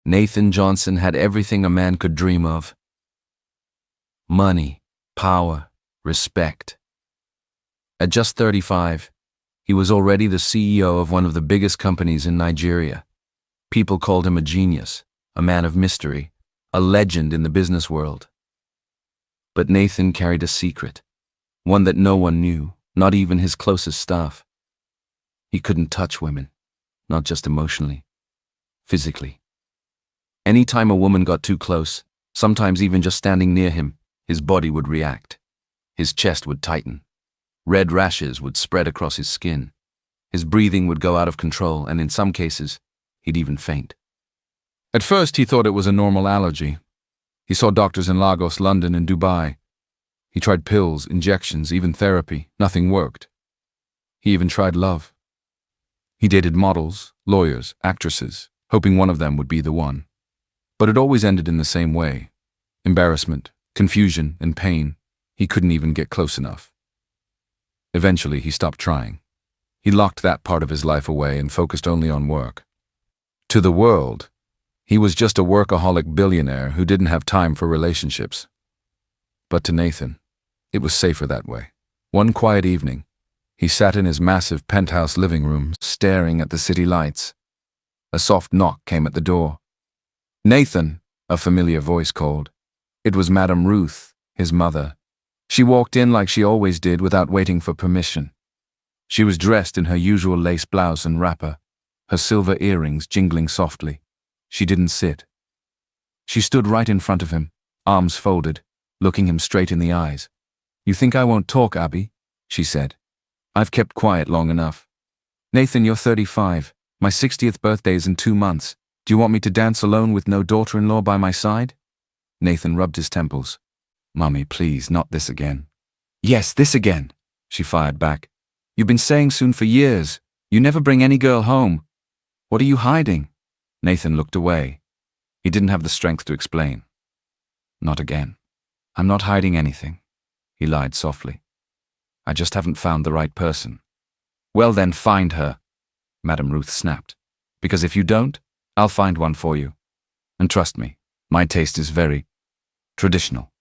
Nathan Johnson had everything a man could dream of. Money, power, respect. At just 35, he was already the CEO of one of the biggest companies in Nigeria. People called him a genius, a man of mystery, a legend in the business world. But Nathan carried a secret, one that no one knew, not even his closest staff. He couldn't touch women, not just emotionally, physically. Anytime a woman got too close, sometimes even just standing near him, his body would react. His chest would tighten. Red rashes would spread across his skin. His breathing would go out of control, and in some cases, he'd even faint. At first, he thought it was a normal allergy. He saw doctors in Lagos, London, and Dubai. He tried pills, injections, even therapy. Nothing worked. He even tried love. He dated models, lawyers, actresses, hoping one of them would be the one. But it always ended in the same way. Embarrassment, confusion, and pain. He couldn't even get close enough. Eventually, he stopped trying. He locked that part of his life away and focused only on work. To the world, he was just a workaholic billionaire who didn't have time for relationships. But to Nathan, it was safer that way. One quiet evening, he sat in his massive penthouse living room, staring at the city lights. A soft knock came at the door. "Nathan," a familiar voice called. It was Madame Ruth, his mother. She walked in like she always did without waiting for permission. She was dressed in her usual lace blouse and wrapper, her silver earrings jingling softly. She didn't sit. She stood right in front of him, arms folded, looking him straight in the eyes. "You think I won't talk, Abby?" she said. "I've kept quiet long enough. Nathan, you're 35. My 60th birthday is in 2 months. Do you want me to dance alone with no daughter-in-law by my side?" Nathan rubbed his temples. "Mummy, please, not this again." "Yes, this again," she fired back. "You've been saying soon for years. You never bring any girl home. What are you hiding?" Nathan looked away. He didn't have the strength to explain. "Not again. I'm not hiding anything," he lied softly. "I just haven't found the right person." "Well then, find her," Madame Ruth snapped. "Because if you don't, I'll find one for you. And trust me, my taste is very traditional."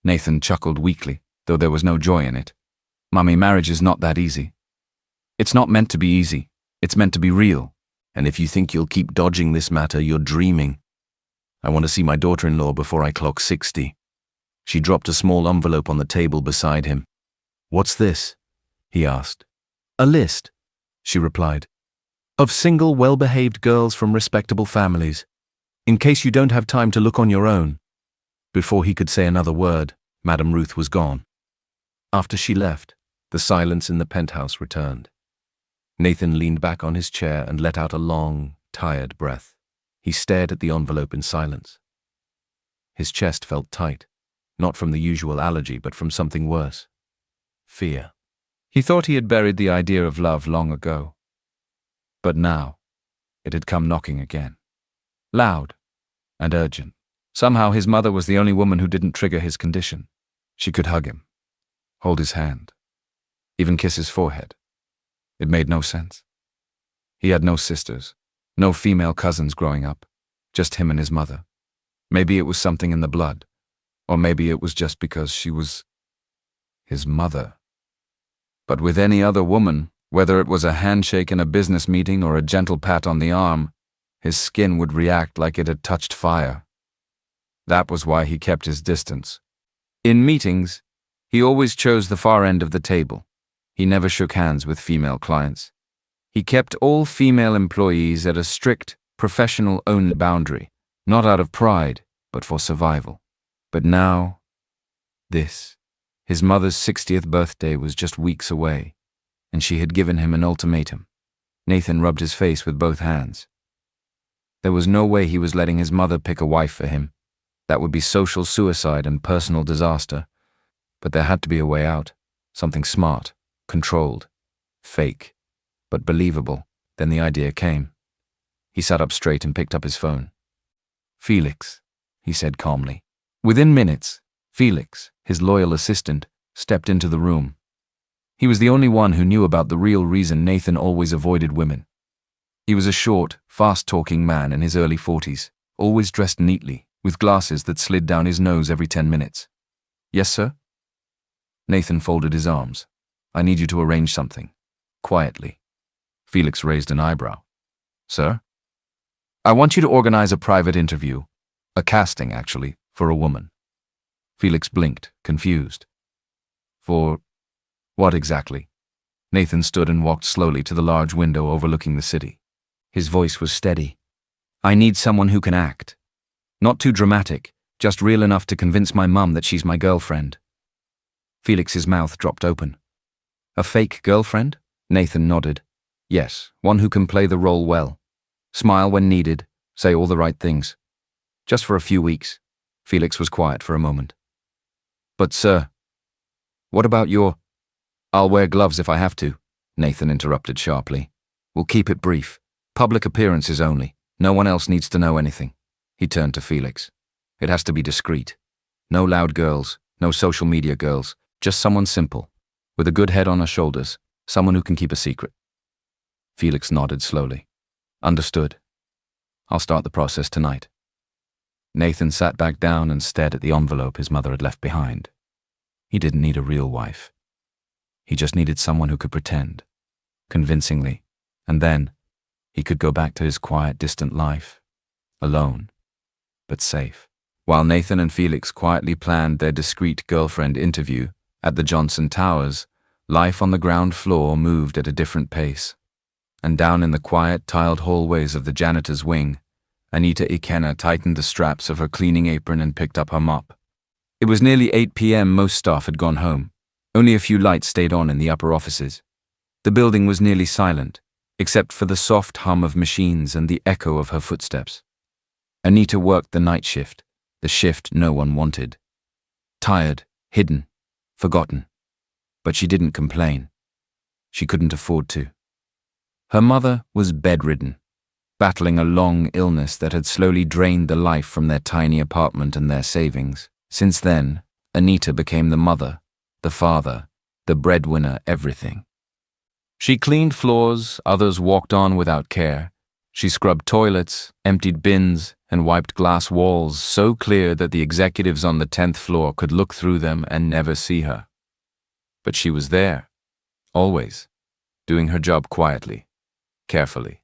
Nathan chuckled weakly, though there was no joy in it. "Mummy, marriage is not that easy. It's not meant to be easy. It's meant to be real. And if you think you'll keep dodging this matter, you're dreaming. I want to see my daughter-in-law before I clock 60. She dropped a small envelope on the table beside him. "What's this?" he asked. "A list," she replied, "of single, well-behaved girls from respectable families, in case you don't have time to look on your own." Before he could say another word, Madame Ruth was gone. After she left, the silence in the penthouse returned. Nathan leaned back on his chair and let out a long, tired breath. He stared at the envelope in silence. His chest felt tight, not from the usual allergy, but from something worse. Fear. He thought he had buried the idea of love long ago. But now, it had come knocking again. Loud and urgent. Somehow his mother was the only woman who didn't trigger his condition. She could hug him, hold his hand, even kiss his forehead. It made no sense. He had no sisters, no female cousins growing up, just him and his mother. Maybe it was something in the blood, or maybe it was just because she was his mother. But with any other woman, whether it was a handshake in a business meeting or a gentle pat on the arm, his skin would react like it had touched fire. That was why he kept his distance. In meetings, he always chose the far end of the table. He never shook hands with female clients. He kept all female employees at a strict, professional-owned boundary, not out of pride, but for survival. But now, this. His mother's 60th birthday was just weeks away, and she had given him an ultimatum. Nathan rubbed his face with both hands. There was no way he was letting his mother pick a wife for him. That would be social suicide and personal disaster. But there had to be a way out. Something smart, controlled, fake, but believable. Then the idea came. He sat up straight and picked up his phone. "Felix," he said calmly. Within minutes, Felix, his loyal assistant, stepped into the room. He was the only one who knew about the real reason Nathan always avoided women. He was a short, fast-talking man in his early 40s, always dressed neatly, with glasses that slid down his nose every 10 minutes. Yes, sir? Nathan folded his arms. I need you to arrange something. Quietly. Felix raised an eyebrow. Sir? I want you to organize a private interview. A casting, actually, for a woman. Felix blinked, confused. For what exactly? Nathan stood and walked slowly to the large window overlooking the city. His voice was steady. I need someone who can act. Not too dramatic, just real enough to convince my mum that she's my girlfriend. Felix's mouth dropped open. A fake girlfriend? Nathan nodded. Yes, one who can play the role well. Smile when needed, say all the right things. Just for a few weeks. Felix was quiet for a moment. But sir, what about your... I'll wear gloves if I have to, Nathan interrupted sharply. We'll keep it brief. Public appearances only. No one else needs to know anything. He turned to Felix. It has to be discreet. No loud girls, no social media girls, just someone simple, with a good head on her shoulders, someone who can keep a secret. Felix nodded slowly. Understood. I'll start the process tonight. Nathan sat back down and stared at the envelope his mother had left behind. He didn't need a real wife. He just needed someone who could pretend, convincingly, and then he could go back to his quiet, distant life, alone, but safe. While Nathan and Felix quietly planned their discreet girlfriend interview at the Johnson Towers, life on the ground floor moved at a different pace. And down in the quiet, tiled hallways of the janitor's wing, Anita Ikenna tightened the straps of her cleaning apron and picked up her mop. It was nearly 8 p.m. Most staff had gone home. Only a few lights stayed on in the upper offices. The building was nearly silent, except for the soft hum of machines and the echo of her footsteps. Anita worked the night shift, the shift no one wanted. Tired, hidden, forgotten. But she didn't complain. She couldn't afford to. Her mother was bedridden, battling a long illness that had slowly drained the life from their tiny apartment and their savings. Since then, Anita became the mother, the father, the breadwinner, everything. She cleaned floors, others walked on without care. She scrubbed toilets, emptied bins, and wiped glass walls so clear that the executives on the 10th floor could look through them and never see her. But she was there, always, doing her job quietly, carefully.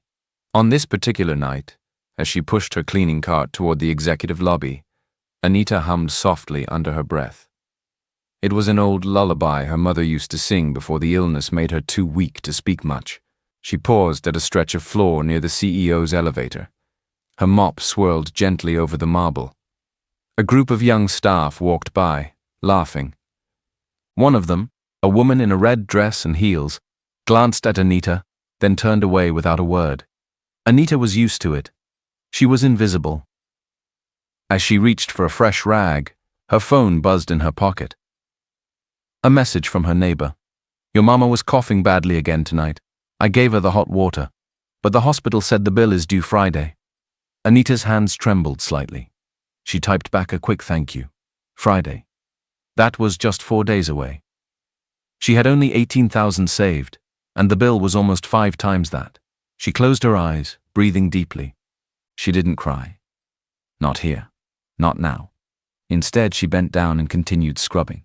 On this particular night, as she pushed her cleaning cart toward the executive lobby, Anita hummed softly under her breath. It was an old lullaby her mother used to sing before the illness made her too weak to speak much. She paused at a stretch of floor near the CEO's elevator. Her mop swirled gently over the marble. A group of young staff walked by, laughing. One of them, a woman in a red dress and heels, glanced at Anita, then turned away without a word. Anita was used to it. She was invisible. As she reached for a fresh rag, her phone buzzed in her pocket. A message from her neighbor. Your mama was coughing badly again tonight. I gave her the hot water, but the hospital said the bill is due Friday. Anita's hands trembled slightly. She typed back a quick thank you. Friday. That was just 4 days away. She had only 18,000 saved, and the bill was almost 5 times that. She closed her eyes, breathing deeply. She didn't cry. Not here. Not now. Instead, she bent down and continued scrubbing.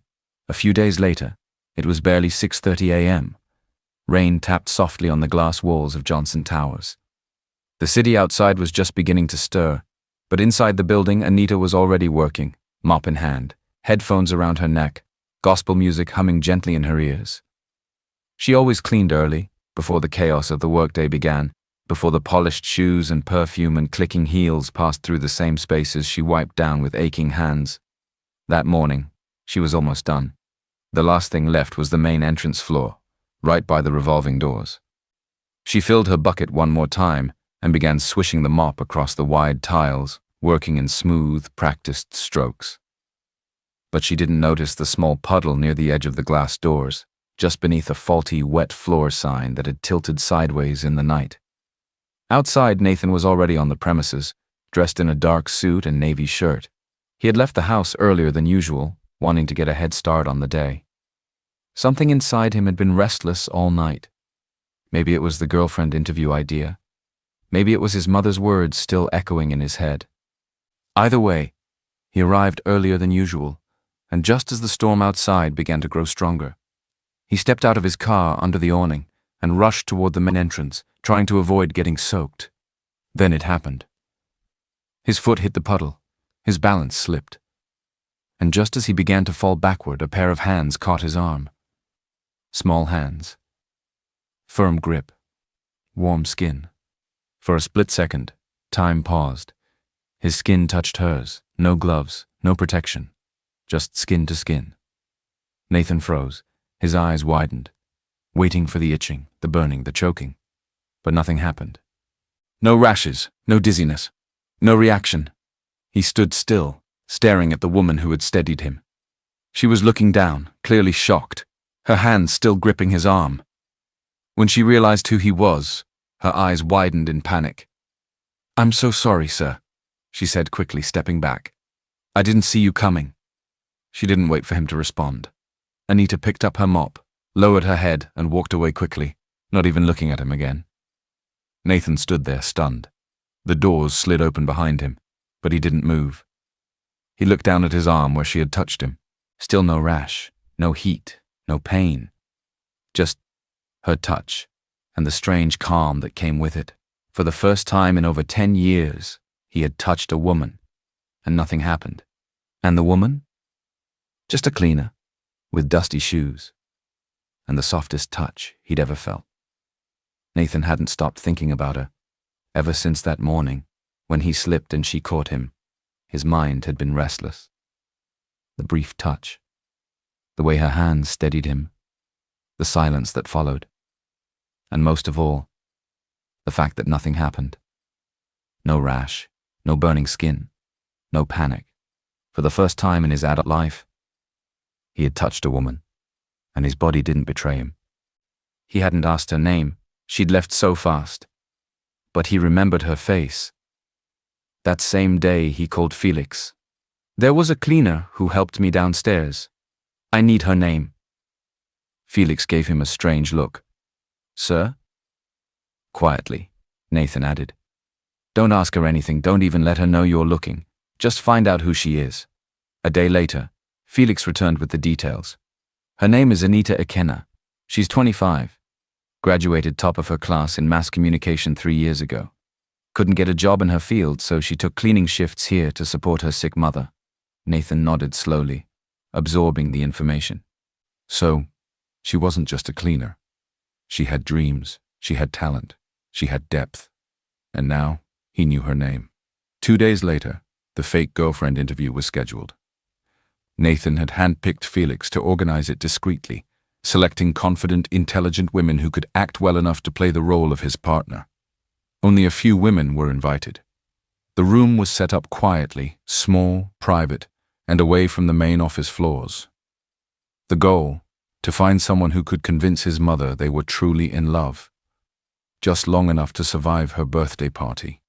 A few days later, it was barely 6:30 a.m. Rain tapped softly on the glass walls of Johnson Towers. The city outside was just beginning to stir, but inside the building, Anita was already working, mop in hand, headphones around her neck, gospel music humming gently in her ears. She always cleaned early, before the chaos of the workday began, before the polished shoes and perfume and clicking heels passed through the same spaces she wiped down with aching hands. That morning, she was almost done. The last thing left was the main entrance floor, right by the revolving doors. She filled her bucket one more time and began swishing the mop across the wide tiles, working in smooth, practiced strokes. But she didn't notice the small puddle near the edge of the glass doors, just beneath a faulty, wet floor sign that had tilted sideways in the night. Outside, Nathan was already on the premises, dressed in a dark suit and navy shirt. He had left the house earlier than usual, wanting to get a head start on the day. Something inside him had been restless all night. Maybe it was the girlfriend interview idea. Maybe it was his mother's words still echoing in his head. Either way, he arrived earlier than usual, and just as the storm outside began to grow stronger, he stepped out of his car under the awning and rushed toward the main entrance, trying to avoid getting soaked. Then it happened. His foot hit the puddle, his balance slipped, and just as he began to fall backward, a pair of hands caught his arm. Small hands. Firm grip. Warm skin. For a split second, time paused. His skin touched hers, no gloves, no protection, just skin to skin. Nathan froze, his eyes widened, waiting for the itching, the burning, the choking. But nothing happened. No rashes, no dizziness, no reaction. He stood still, staring at the woman who had steadied him. She was looking down, clearly shocked, her hands still gripping his arm. When she realized who he was, her eyes widened in panic. "I'm so sorry, sir," she said quickly, stepping back. "I didn't see you coming." She didn't wait for him to respond. Anita picked up her mop, lowered her head, and walked away quickly, not even looking at him again. Nathan stood there, stunned. The doors slid open behind him, but he didn't move. He looked down at his arm where she had touched him. Still no rash, no heat, no pain. Just her touch, and the strange calm that came with it. For the first time in over 10 years, he had touched a woman, and nothing happened. And the woman? Just a cleaner, with dusty shoes, and the softest touch he'd ever felt. Nathan hadn't stopped thinking about her, ever since that morning, when he slipped and she caught him. His mind had been restless. The brief touch, the way her hands steadied him, the silence that followed, and most of all, the fact that nothing happened. No rash, no burning skin, no panic. For the first time in his adult life, he had touched a woman, and his body didn't betray him. He hadn't asked her name, she'd left so fast. But he remembered her face. That same day he called Felix. "There was a cleaner who helped me downstairs. I need her name." Felix gave him a strange look. "Sir?" Quietly, Nathan added. "Don't ask her anything, don't even let her know you're looking. Just find out who she is." A day later, Felix returned with the details. "Her name is Anita Ekena. She's 25. Graduated top of her class in mass communication 3 years ago. Couldn't get a job in her field, so she took cleaning shifts here to support her sick mother." Nathan nodded slowly, absorbing the information. So, she wasn't just a cleaner. She had dreams, she had talent, she had depth. And now, he knew her name. 2 days later, the fake girlfriend interview was scheduled. Nathan had handpicked Felix to organize it discreetly, selecting confident, intelligent women who could act well enough to play the role of his partner. Only a few women were invited. The room was set up quietly, small, private, and away from the main office floors. The goal, to find someone who could convince his mother they were truly in love, just long enough to survive her birthday party.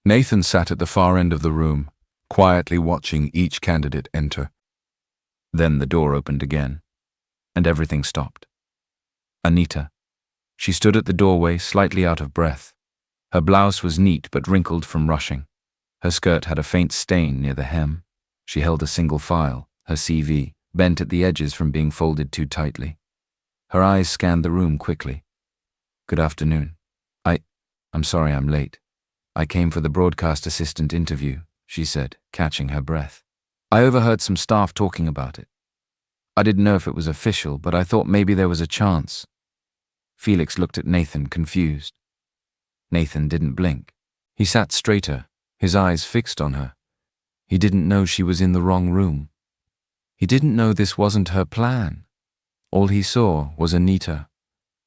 Nathan sat at the far end of the room, quietly watching each candidate enter. Then the door opened again, and everything stopped. Anita. She stood at the doorway, slightly out of breath. Her blouse was neat but wrinkled from rushing. Her skirt had a faint stain near the hem. She held a single file, her CV, bent at the edges from being folded too tightly. Her eyes scanned the room quickly. "Good afternoon. I'm sorry I'm late. I came for the broadcast assistant interview," she said, catching her breath. "I overheard some staff talking about it. I didn't know if it was official, but I thought maybe there was a chance." Felix looked at Nathan, confused. Nathan didn't blink. He sat straighter, his eyes fixed on her. He didn't know she was in the wrong room. He didn't know this wasn't her plan. All he saw was Anita,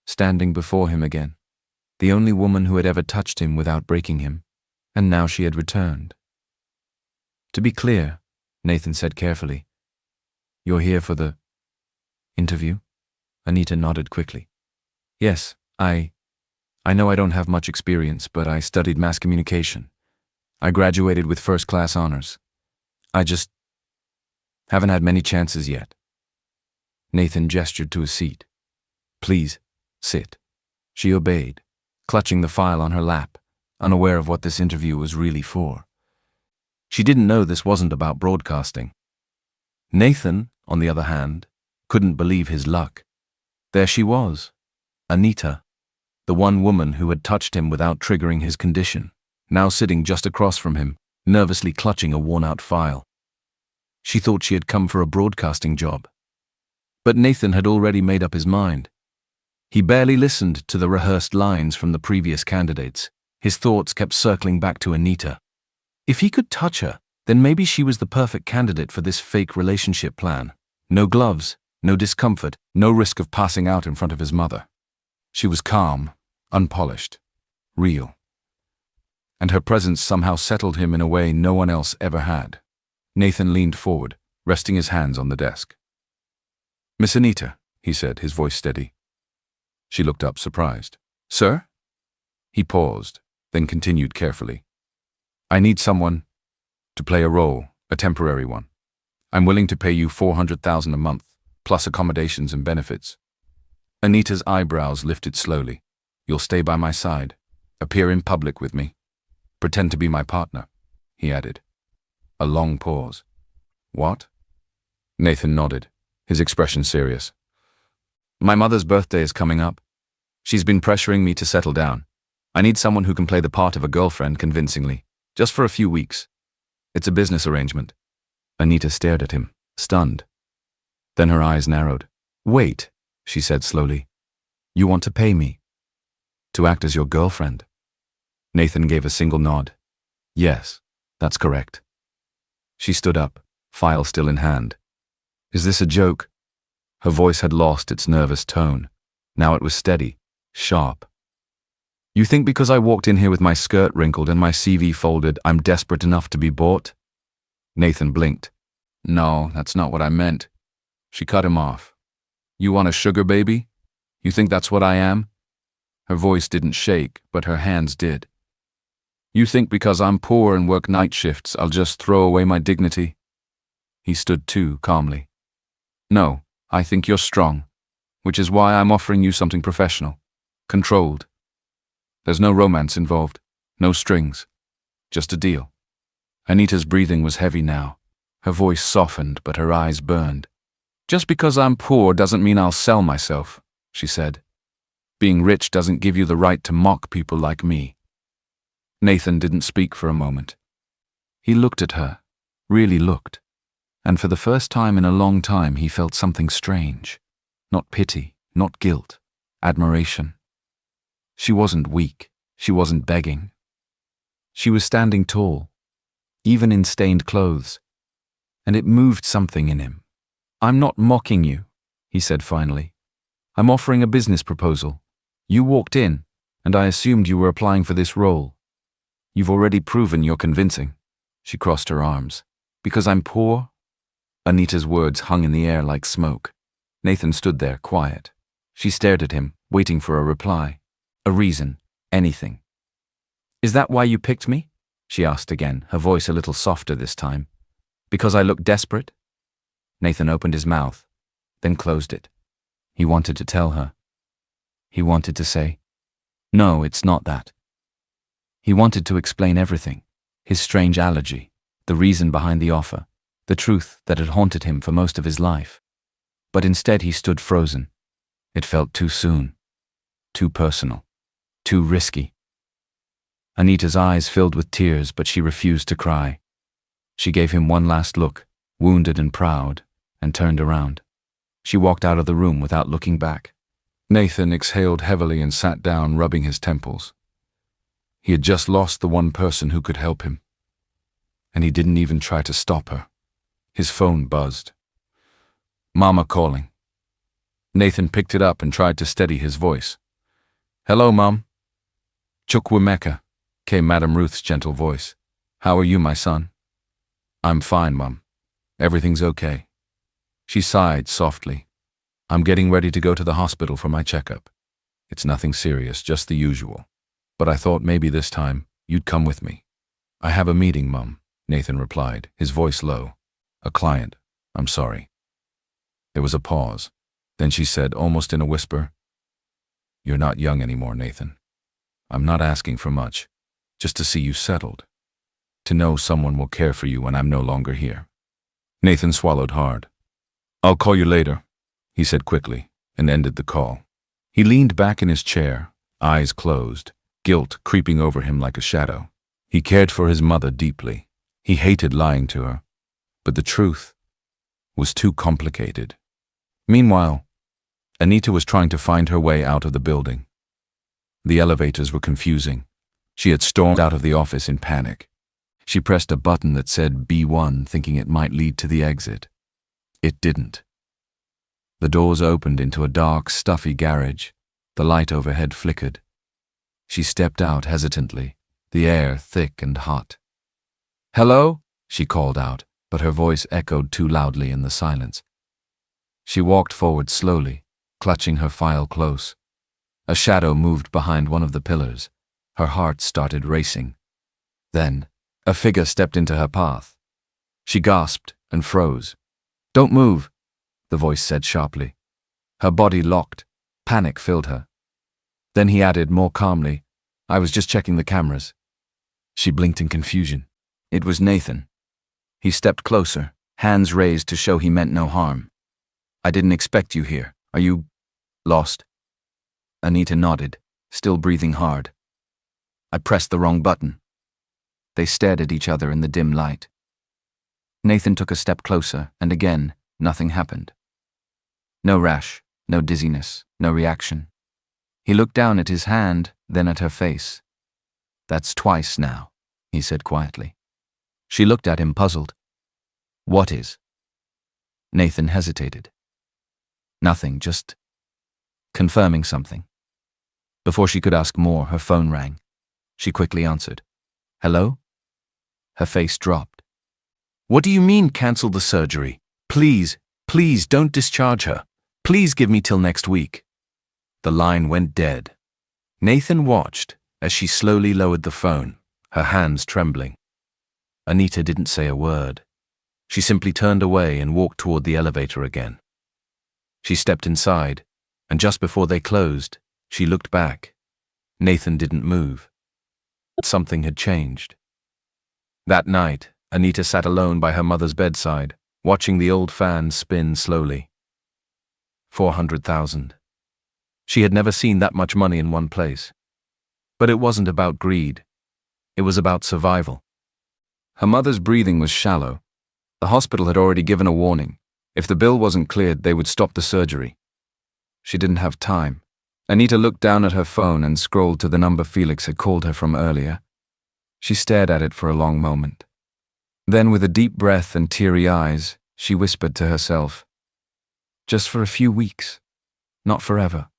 standing before him again, the only woman who had ever touched him without breaking him, and now she had returned. "To be clear," Nathan said carefully, "you're here for the interview?" Anita nodded quickly. "Yes, I know I don't have much experience, but I studied mass communication. I graduated with first-class honors. I just haven't had many chances yet." Nathan gestured to a seat. "Please, sit." She obeyed, clutching the file on her lap, unaware of what this interview was really for. She didn't know this wasn't about broadcasting. Nathan, on the other hand, couldn't believe his luck. There she was, Anita, the one woman who had touched him without triggering his condition, now sitting just across from him, nervously clutching a worn-out file. She thought she had come for a broadcasting job. But Nathan had already made up his mind. He barely listened to the rehearsed lines from the previous candidates. His thoughts kept circling back to Anita. If he could touch her, then maybe she was the perfect candidate for this fake relationship plan. No gloves, no discomfort, no risk of passing out in front of his mother. She was calm, unpolished, real. And her presence somehow settled him in a way no one else ever had. Nathan leaned forward, resting his hands on the desk. "Miss Anita," he said, his voice steady. She looked up, surprised. "Sir?" He paused, then continued carefully. "I need someone to play a role, a temporary one. I'm willing to pay you $400,000 a month, plus accommodations and benefits." Anita's eyebrows lifted slowly. "You'll stay by my side, appear in public with me, pretend to be my partner," he added. A long pause. "What?" Nathan nodded, his expression serious. "My mother's birthday is coming up. She's been pressuring me to settle down. I need someone who can play the part of a girlfriend convincingly, just for a few weeks. It's a business arrangement." Anita stared at him, stunned. Then her eyes narrowed. "Wait," she said slowly. "You want to pay me to act as your girlfriend?" Nathan gave a single nod. "Yes, that's correct." She stood up, file still in hand. "Is this a joke?" Her voice had lost its nervous tone. Now it was steady, sharp. "You think because I walked in here with my skirt wrinkled and my CV folded, I'm desperate enough to be bought?" Nathan blinked. "No, that's not what I meant." She cut him off. "You want a sugar baby? You think that's what I am?" Her voice didn't shake, but her hands did. "You think because I'm poor and work night shifts, I'll just throw away my dignity?" He stood too, calmly. "No, I think you're strong, which is why I'm offering you something professional, controlled. There's no romance involved, no strings, just a deal." Anita's breathing was heavy now. Her voice softened, but her eyes burned. "Just because I'm poor doesn't mean I'll sell myself," she said. "Being rich doesn't give you the right to mock people like me." Nathan didn't speak for a moment. He looked at her, really looked, and for the first time in a long time he felt something strange. Not pity, not guilt, admiration. She wasn't weak, she wasn't begging. She was standing tall, even in stained clothes, and it moved something in him. "I'm not mocking you," he said finally. "I'm offering a business proposal. You walked in, and I assumed you were applying for this role. You've already proven you're convincing." She crossed her arms. "Because I'm poor?" Anita's words hung in the air like smoke. Nathan stood there, quiet. She stared at him, waiting for a reply. A reason, anything. "Is that why you picked me?" she asked again, her voice a little softer this time. "Because I look desperate?" Nathan opened his mouth, then closed it. He wanted to tell her. He wanted to say, "No, it's not that." He wanted to explain everything, his strange allergy, the reason behind the offer, the truth that had haunted him for most of his life. But instead he stood frozen. It felt too soon, too personal, too risky. Anita's eyes filled with tears, but she refused to cry. She gave him one last look, wounded and proud, and turned around. She walked out of the room without looking back. Nathan exhaled heavily and sat down, rubbing his temples. He had just lost the one person who could help him. And he didn't even try to stop her. His phone buzzed. "Mama calling." Nathan picked it up and tried to steady his voice. "Hello, Mom." "Chukwemeka," came Madam Ruth's gentle voice. "How are you, my son?" "I'm fine, Mom. Everything's okay." She sighed softly. "I'm getting ready to go to the hospital for my checkup. It's nothing serious, just the usual. But I thought maybe this time you'd come with me." "I have a meeting, Mom," Nathan replied, his voice low. "A client. I'm sorry." There was a pause. Then she said, almost in a whisper, "You're not young anymore, Nathan. I'm not asking for much, just to see you settled. to know someone will care for you when I'm no longer here. Nathan swallowed hard. I'll call you later, he said quickly, and ended the call. He leaned back in his chair, eyes closed, guilt creeping over him like a shadow. He cared for his mother deeply. He hated lying to her. But the truth was too complicated. Meanwhile, Anita was trying to find her way out of the building. The elevators were confusing. She had stormed out of the office in panic. She pressed a button that said B1, thinking it might lead to the exit. It didn't. The doors opened into a dark, stuffy garage. The light overhead flickered. She stepped out hesitantly, the air thick and hot. "Hello?" she called out, but her voice echoed too loudly in the silence. She walked forward slowly, clutching her file close. A shadow moved behind one of the pillars. Her heart started racing. Then, a figure stepped into her path. She gasped and froze. "Don't move," the voice said sharply. Her body locked. Panic filled her. Then he added more calmly, "I was just checking the cameras." She blinked in confusion. It was Nathan. He stepped closer, hands raised to show he meant no harm. "I didn't expect you here. Are you lost?" Anita nodded, still breathing hard. "I pressed the wrong button." They stared at each other in the dim light. Nathan took a step closer, and again, nothing happened. No rash, no dizziness, no reaction. He looked down at his hand, then at her face. "That's twice now," he said quietly. She looked at him, puzzled. "What is?" Nathan hesitated. "Nothing, just confirming something." Before she could ask more, her phone rang. She quickly answered. "Hello?" Her face dropped. "What do you mean, cancel the surgery? Please, please don't discharge her. Please give me till next week." The line went dead. Nathan watched as she slowly lowered the phone, her hands trembling. Anita didn't say a word. She simply turned away and walked toward the elevator again. She stepped inside, and just before they closed, she looked back. Nathan didn't move. Something had changed. That night, Anita sat alone by her mother's bedside, watching the old fan spin slowly. 400,000. She had never seen that much money in one place. But it wasn't about greed. It was about survival. Her mother's breathing was shallow. The hospital had already given a warning. If the bill wasn't cleared, they would stop the surgery. She didn't have time. Anita looked down at her phone and scrolled to the number Felix had called her from earlier. She stared at it for a long moment. Then, with a deep breath and teary eyes, she whispered to herself, "Just for a few weeks, not forever."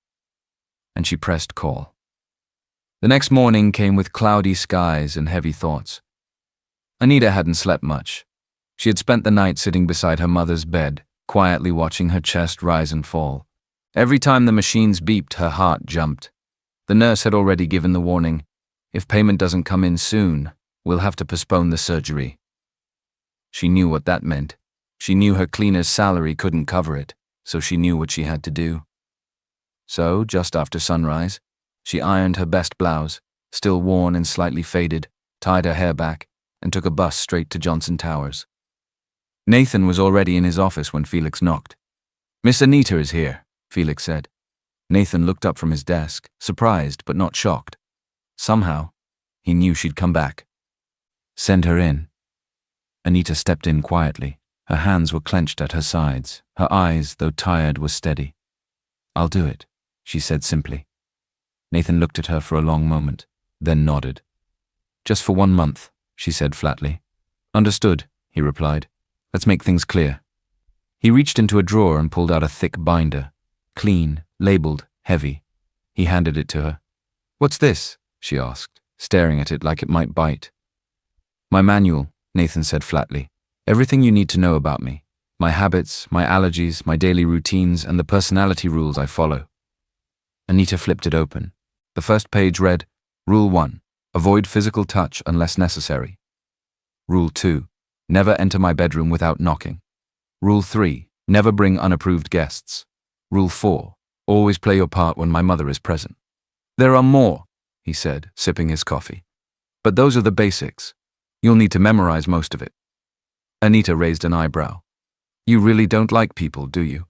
And she pressed call. The next morning came with cloudy skies and heavy thoughts. Anita hadn't slept much. She had spent the night sitting beside her mother's bed, quietly watching her chest rise and fall. Every time the machines beeped, her heart jumped. The nurse had already given the warning, "If payment doesn't come in soon, we'll have to postpone the surgery." She knew what that meant. She knew her cleaner's salary couldn't cover it, so she knew what she had to do. So, just after sunrise, she ironed her best blouse, still worn and slightly faded, tied her hair back, and took a bus straight to Johnson Towers. Nathan was already in his office when Felix knocked. "Miss Anita is here," Felix said. Nathan looked up from his desk, surprised but not shocked. Somehow, he knew she'd come back. "Send her in." Anita stepped in quietly. Her hands were clenched at her sides. Her eyes, though tired, were steady. "I'll do it," she said simply. Nathan looked at her for a long moment, then nodded. "Just for 1 month," she said flatly. "Understood," he replied. "Let's make things clear." He reached into a drawer and pulled out a thick binder. Clean, labeled, heavy. He handed it to her. "What's this?" she asked, staring at it like it might bite. "My manual," Nathan said flatly. "Everything you need to know about me. My habits, my allergies, my daily routines, and the personality rules I follow." Anita flipped it open. The first page read, Rule 1. Avoid physical touch unless necessary. Rule 2. Never enter my bedroom without knocking. Rule 3. Never bring unapproved guests. Rule 4. Always play your part when my mother is present. "There are more," he said, sipping his coffee. "But those are the basics. You'll need to memorize most of it. Anita raised an eyebrow. You really don't like people, do you?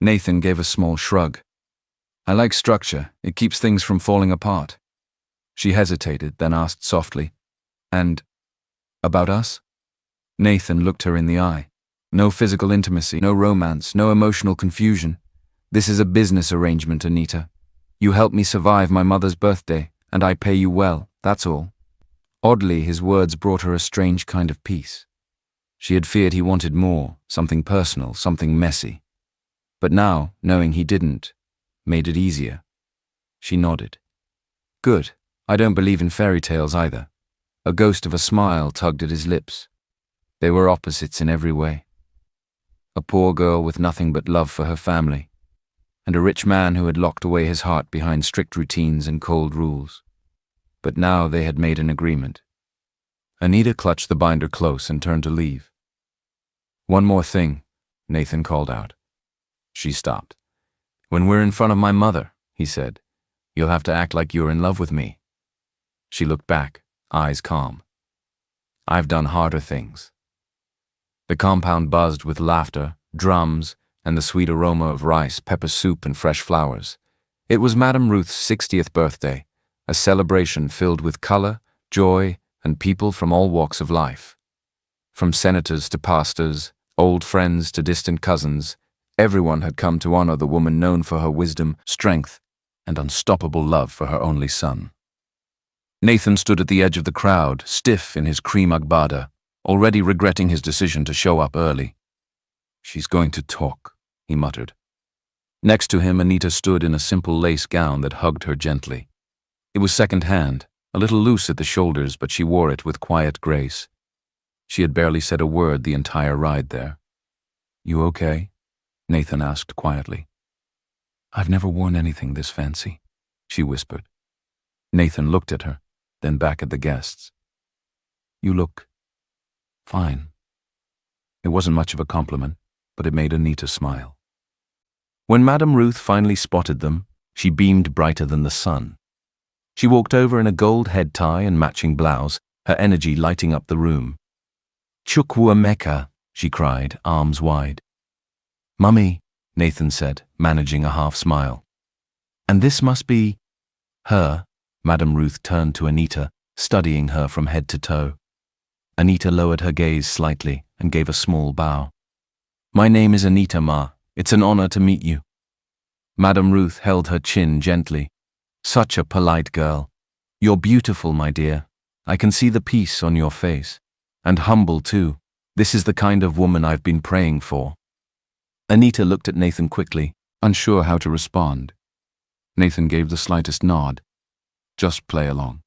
Nathan gave a small shrug. I like structure. It keeps things from falling apart. She hesitated, then asked softly, And about us? Nathan looked her in the eye. No physical intimacy, no romance, no emotional confusion. This is a business arrangement, Anita. You help me survive my mother's birthday, and I pay you well, that's all. Oddly, his words brought her a strange kind of peace. She had feared he wanted more, something personal, something messy. But now, knowing he didn't, made it easier. She nodded. Good. I don't believe in fairy tales either. A ghost of a smile tugged at his lips. They were opposites in every way. A poor girl with nothing but love for her family, and a rich man who had locked away his heart behind strict routines and cold rules. But now they had made an agreement. Anita clutched the binder close and turned to leave. One more thing, Nathan called out. She stopped. When we're in front of my mother, he said, you'll have to act like you're in love with me. She looked back, eyes calm. I've done harder things. The compound buzzed with laughter, drums, and the sweet aroma of rice, pepper soup, and fresh flowers. It was Madame Ruth's 60th birthday, a celebration filled with color, joy, and people from all walks of life. From senators to pastors, old friends to distant cousins, everyone had come to honor the woman known for her wisdom, strength, and unstoppable love for her only son. Nathan stood at the edge of the crowd, stiff in his cream agbada, already regretting his decision to show up early. She's going to talk, he muttered. Next to him, Anita stood in a simple lace gown that hugged her gently. It was second-hand, a little loose at the shoulders, but she wore it with quiet grace. She had barely said a word the entire ride there. You okay? Nathan asked quietly. I've never worn anything this fancy, she whispered. Nathan looked at her, then back at the guests. You look fine. It wasn't much of a compliment, but it made Anita smile. When Madame Ruth finally spotted them, she beamed brighter than the sun. She walked over in a gold head tie and matching blouse, her energy lighting up the room. Chukwu Mecca, she cried, arms wide. Mummy, Nathan said, managing a half smile. And this must be her. Madame Ruth turned to Anita, studying her from head to toe. Anita lowered her gaze slightly and gave a small bow. My name is Anita, Ma. It's an honor to meet you. Madame Ruth held her chin gently. Such a polite girl. You're beautiful, my dear. I can see the peace on your face. And humble, too. This is the kind of woman I've been praying for. Anita looked at Nathan quickly, unsure how to respond. Nathan gave the slightest nod. Just play along.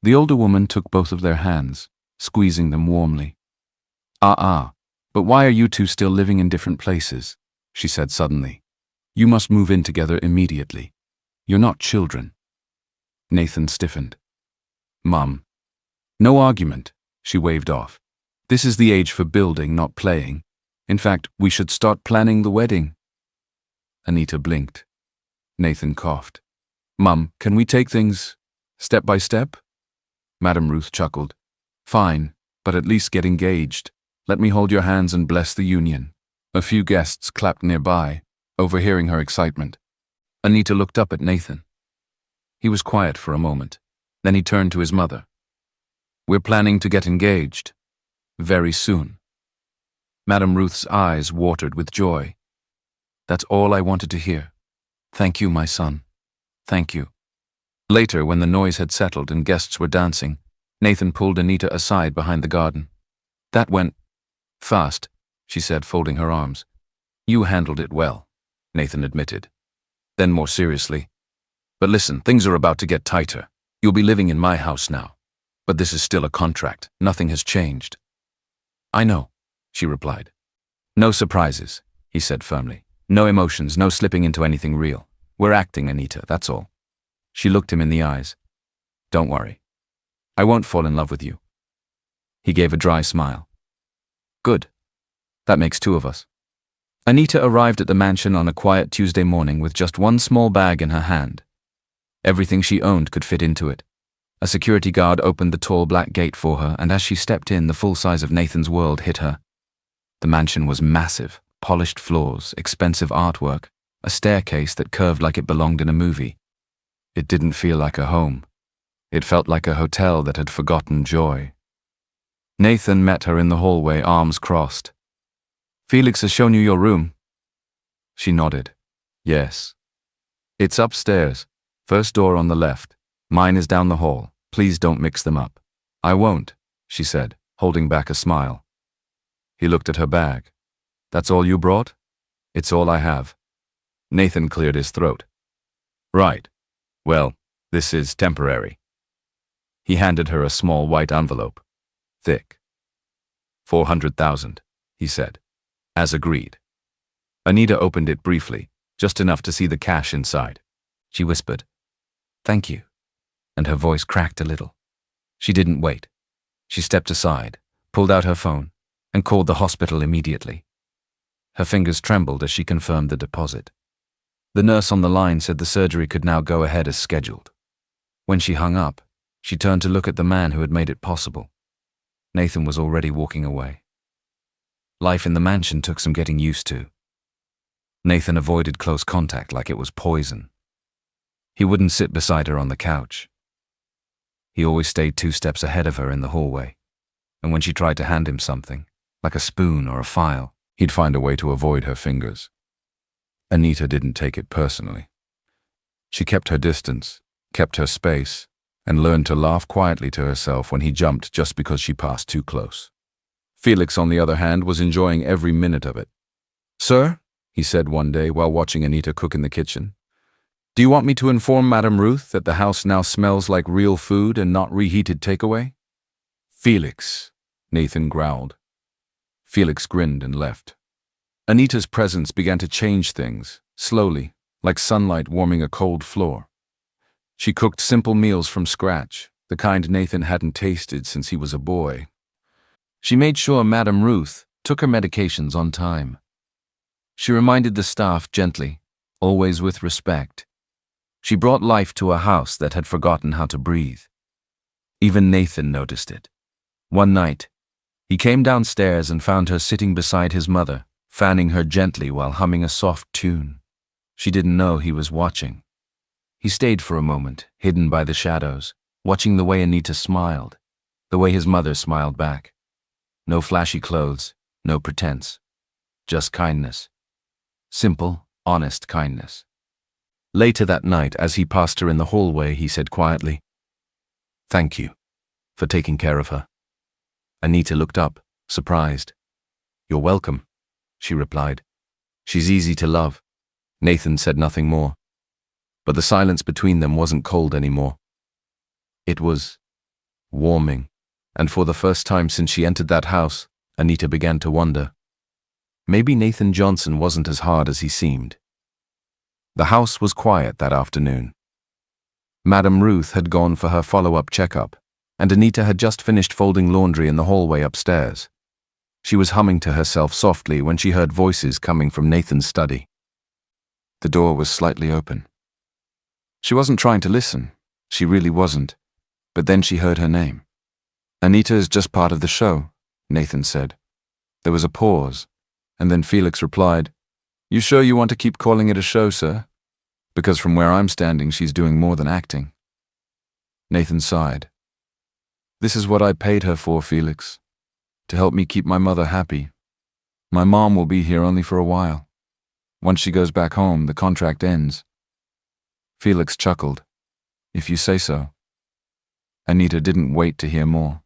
The older woman took both of their hands, squeezing them warmly. But why are you two still living in different places? She said suddenly. You must move in together immediately. You're not children. Nathan stiffened. Mum. No argument, she waved off. This is the age for building, not playing. In fact, we should start planning the wedding. Anita blinked. Nathan coughed. Mum, can we take things step by step? Madame Ruth chuckled. Fine, but at least get engaged. Let me hold your hands and bless the union. A few guests clapped nearby, overhearing her excitement. Anita looked up at Nathan. He was quiet for a moment. Then he turned to his mother. We're planning to get engaged. Very soon. Madame Ruth's eyes watered with joy. That's all I wanted to hear. Thank you, my son. Thank you. Later, when the noise had settled and guests were dancing, Nathan pulled Anita aside behind the garden. That went fast, she said, folding her arms. You handled it well, Nathan admitted. Then more seriously, but listen, things are about to get tighter. You'll be living in my house now. But this is still a contract. Nothing has changed. I know, she replied. No surprises, he said firmly. No emotions, no slipping into anything real. We're acting, Anita, that's all. She looked him in the eyes. Don't worry. I won't fall in love with you. He gave a dry smile. Good. That makes two of us. Anita arrived at the mansion on a quiet Tuesday morning with just one small bag in her hand. Everything she owned could fit into it. A security guard opened the tall black gate for her, and as she stepped in, the full size of Nathan's world hit her. The mansion was massive, polished floors, expensive artwork, a staircase that curved like it belonged in a movie. It didn't feel like a home. It felt like a hotel that had forgotten joy. Nathan met her in the hallway, arms crossed. "Felix has shown you your room." She nodded. "Yes. It's upstairs. First door on the left. Mine is down the hall. Please don't mix them up." "I won't," she said, holding back a smile. He looked at her bag. "That's all you brought?" "It's all I have." Nathan cleared his throat. "Right. Well, this is temporary." He handed her a small white envelope. Thick. 400,000, he said, as agreed. Anita opened it briefly, just enough to see the cash inside. She whispered, "Thank you," and her voice cracked a little. She didn't wait. She stepped aside, pulled out her phone, and called the hospital immediately. Her fingers trembled as she confirmed the deposit. The nurse on the line said the surgery could now go ahead as scheduled. When she hung up, she turned to look at the man who had made it possible. Nathan was already walking away. Life in the mansion took some getting used to. Nathan avoided close contact like it was poison. He wouldn't sit beside her on the couch. He always stayed 2 steps ahead of her in the hallway, and when she tried to hand him something, like a spoon or a file, he'd find a way to avoid her fingers. Anita didn't take it personally. She kept her distance, kept her space, and learned to laugh quietly to herself when he jumped just because she passed too close. Felix, on the other hand, was enjoying every minute of it. "Sir," he said one day while watching Anita cook in the kitchen, "do you want me to inform Madame Ruth that the house now smells like real food and not reheated takeaway?" "Felix," Nathan growled. Felix grinned and left. Anita's presence began to change things, slowly, like sunlight warming a cold floor. She cooked simple meals from scratch, the kind Nathan hadn't tasted since he was a boy. She made sure Madame Ruth took her medications on time. She reminded the staff gently, always with respect. She brought life to a house that had forgotten how to breathe. Even Nathan noticed it. One night, he came downstairs and found her sitting beside his mother, fanning her gently while humming a soft tune. She didn't know he was watching. He stayed for a moment, hidden by the shadows, watching the way Anita smiled, the way his mother smiled back. No flashy clothes, no pretense, just kindness. Simple, honest kindness. Later that night, as he passed her in the hallway, he said quietly, "Thank you for taking care of her." Anita looked up, surprised. "You're welcome," she replied. "She's easy to love." Nathan said nothing more. But the silence between them wasn't cold anymore. It was warming, and for the first time since she entered that house, Anita began to wonder. Maybe Nathan Johnson wasn't as hard as he seemed. The house was quiet that afternoon. Madame Ruth had gone for her follow-up checkup, and Anita had just finished folding laundry in the hallway upstairs. She was humming to herself softly when she heard voices coming from Nathan's study. The door was slightly open. She wasn't trying to listen. She really wasn't. But then she heard her name. "Anita is just part of the show," Nathan said. There was a pause, and then Felix replied, "You sure you want to keep calling it a show, sir? Because from where I'm standing, she's doing more than acting." Nathan sighed. "This is what I paid her for, Felix. To help me keep my mother happy. My mom will be here only for a while. Once she goes back home, the contract ends." Felix chuckled. "If you say so." Anita didn't wait to hear more.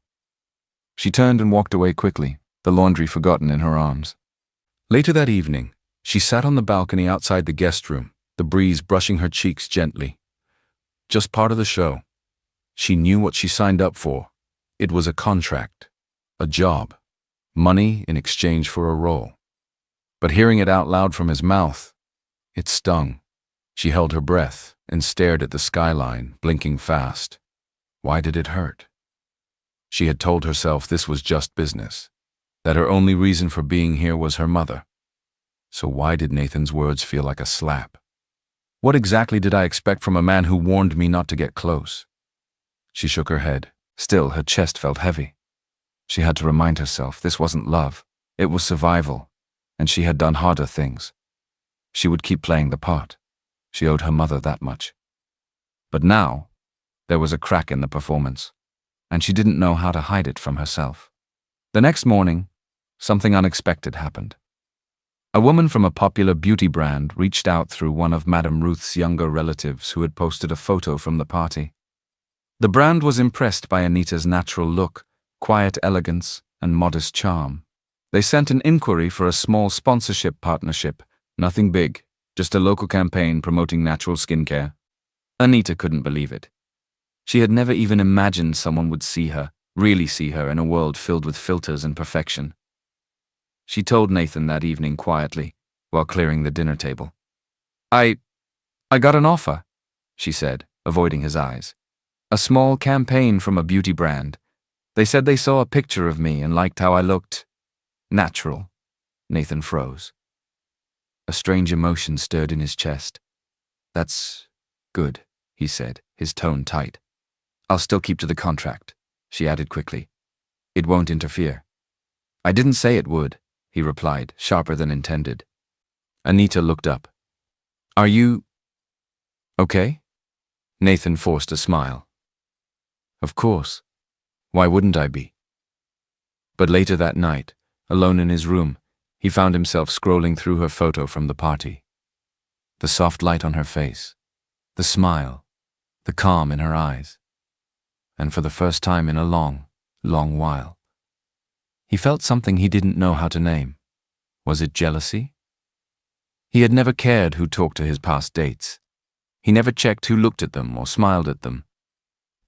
She turned and walked away quickly, the laundry forgotten in her arms. Later that evening, she sat on the balcony outside the guest room, the breeze brushing her cheeks gently. Just part of the show. She knew what she signed up for. It was a contract, a job, money in exchange for a role. But hearing it out loud from his mouth, it stung. She held her breath and stared at the skyline, blinking fast. Why did it hurt? She had told herself this was just business, that her only reason for being here was her mother. So why did Nathan's words feel like a slap? What exactly did I expect from a man who warned me not to get close? She shook her head. Still, her chest felt heavy. She had to remind herself this wasn't love. It was survival, and she had done harder things. She would keep playing the part. She owed her mother that much. But now, there was a crack in the performance, and she didn't know how to hide it from herself. The next morning, something unexpected happened. A woman from a popular beauty brand reached out through one of Madame Ruth's younger relatives who had posted a photo from the party. The brand was impressed by Anita's natural look, quiet elegance, and modest charm. They sent an inquiry for a small sponsorship partnership. Nothing big, just a local campaign promoting natural skincare. Anita couldn't believe it. She had never even imagined someone would see her, really see her in a world filled with filters and perfection. She told Nathan that evening quietly, while clearing the dinner table. I got an offer, she said, avoiding his eyes. A small campaign from a beauty brand. They said they saw a picture of me and liked how I looked. Natural. Nathan froze. A strange emotion stirred in his chest. That's good, he said, his tone tight. I'll still keep to the contract, she added quickly. It won't interfere. I didn't say it would, he replied, sharper than intended. Anita looked up. Are you okay? Nathan forced a smile. Of course. Why wouldn't I be? But later that night, alone in his room, he found himself scrolling through her photo from the party. The soft light on her face, the smile, the calm in her eyes. And for the first time in a long, long while, he felt something he didn't know how to name. Was it jealousy? He had never cared who talked to his past dates. He never checked who looked at them or smiled at them.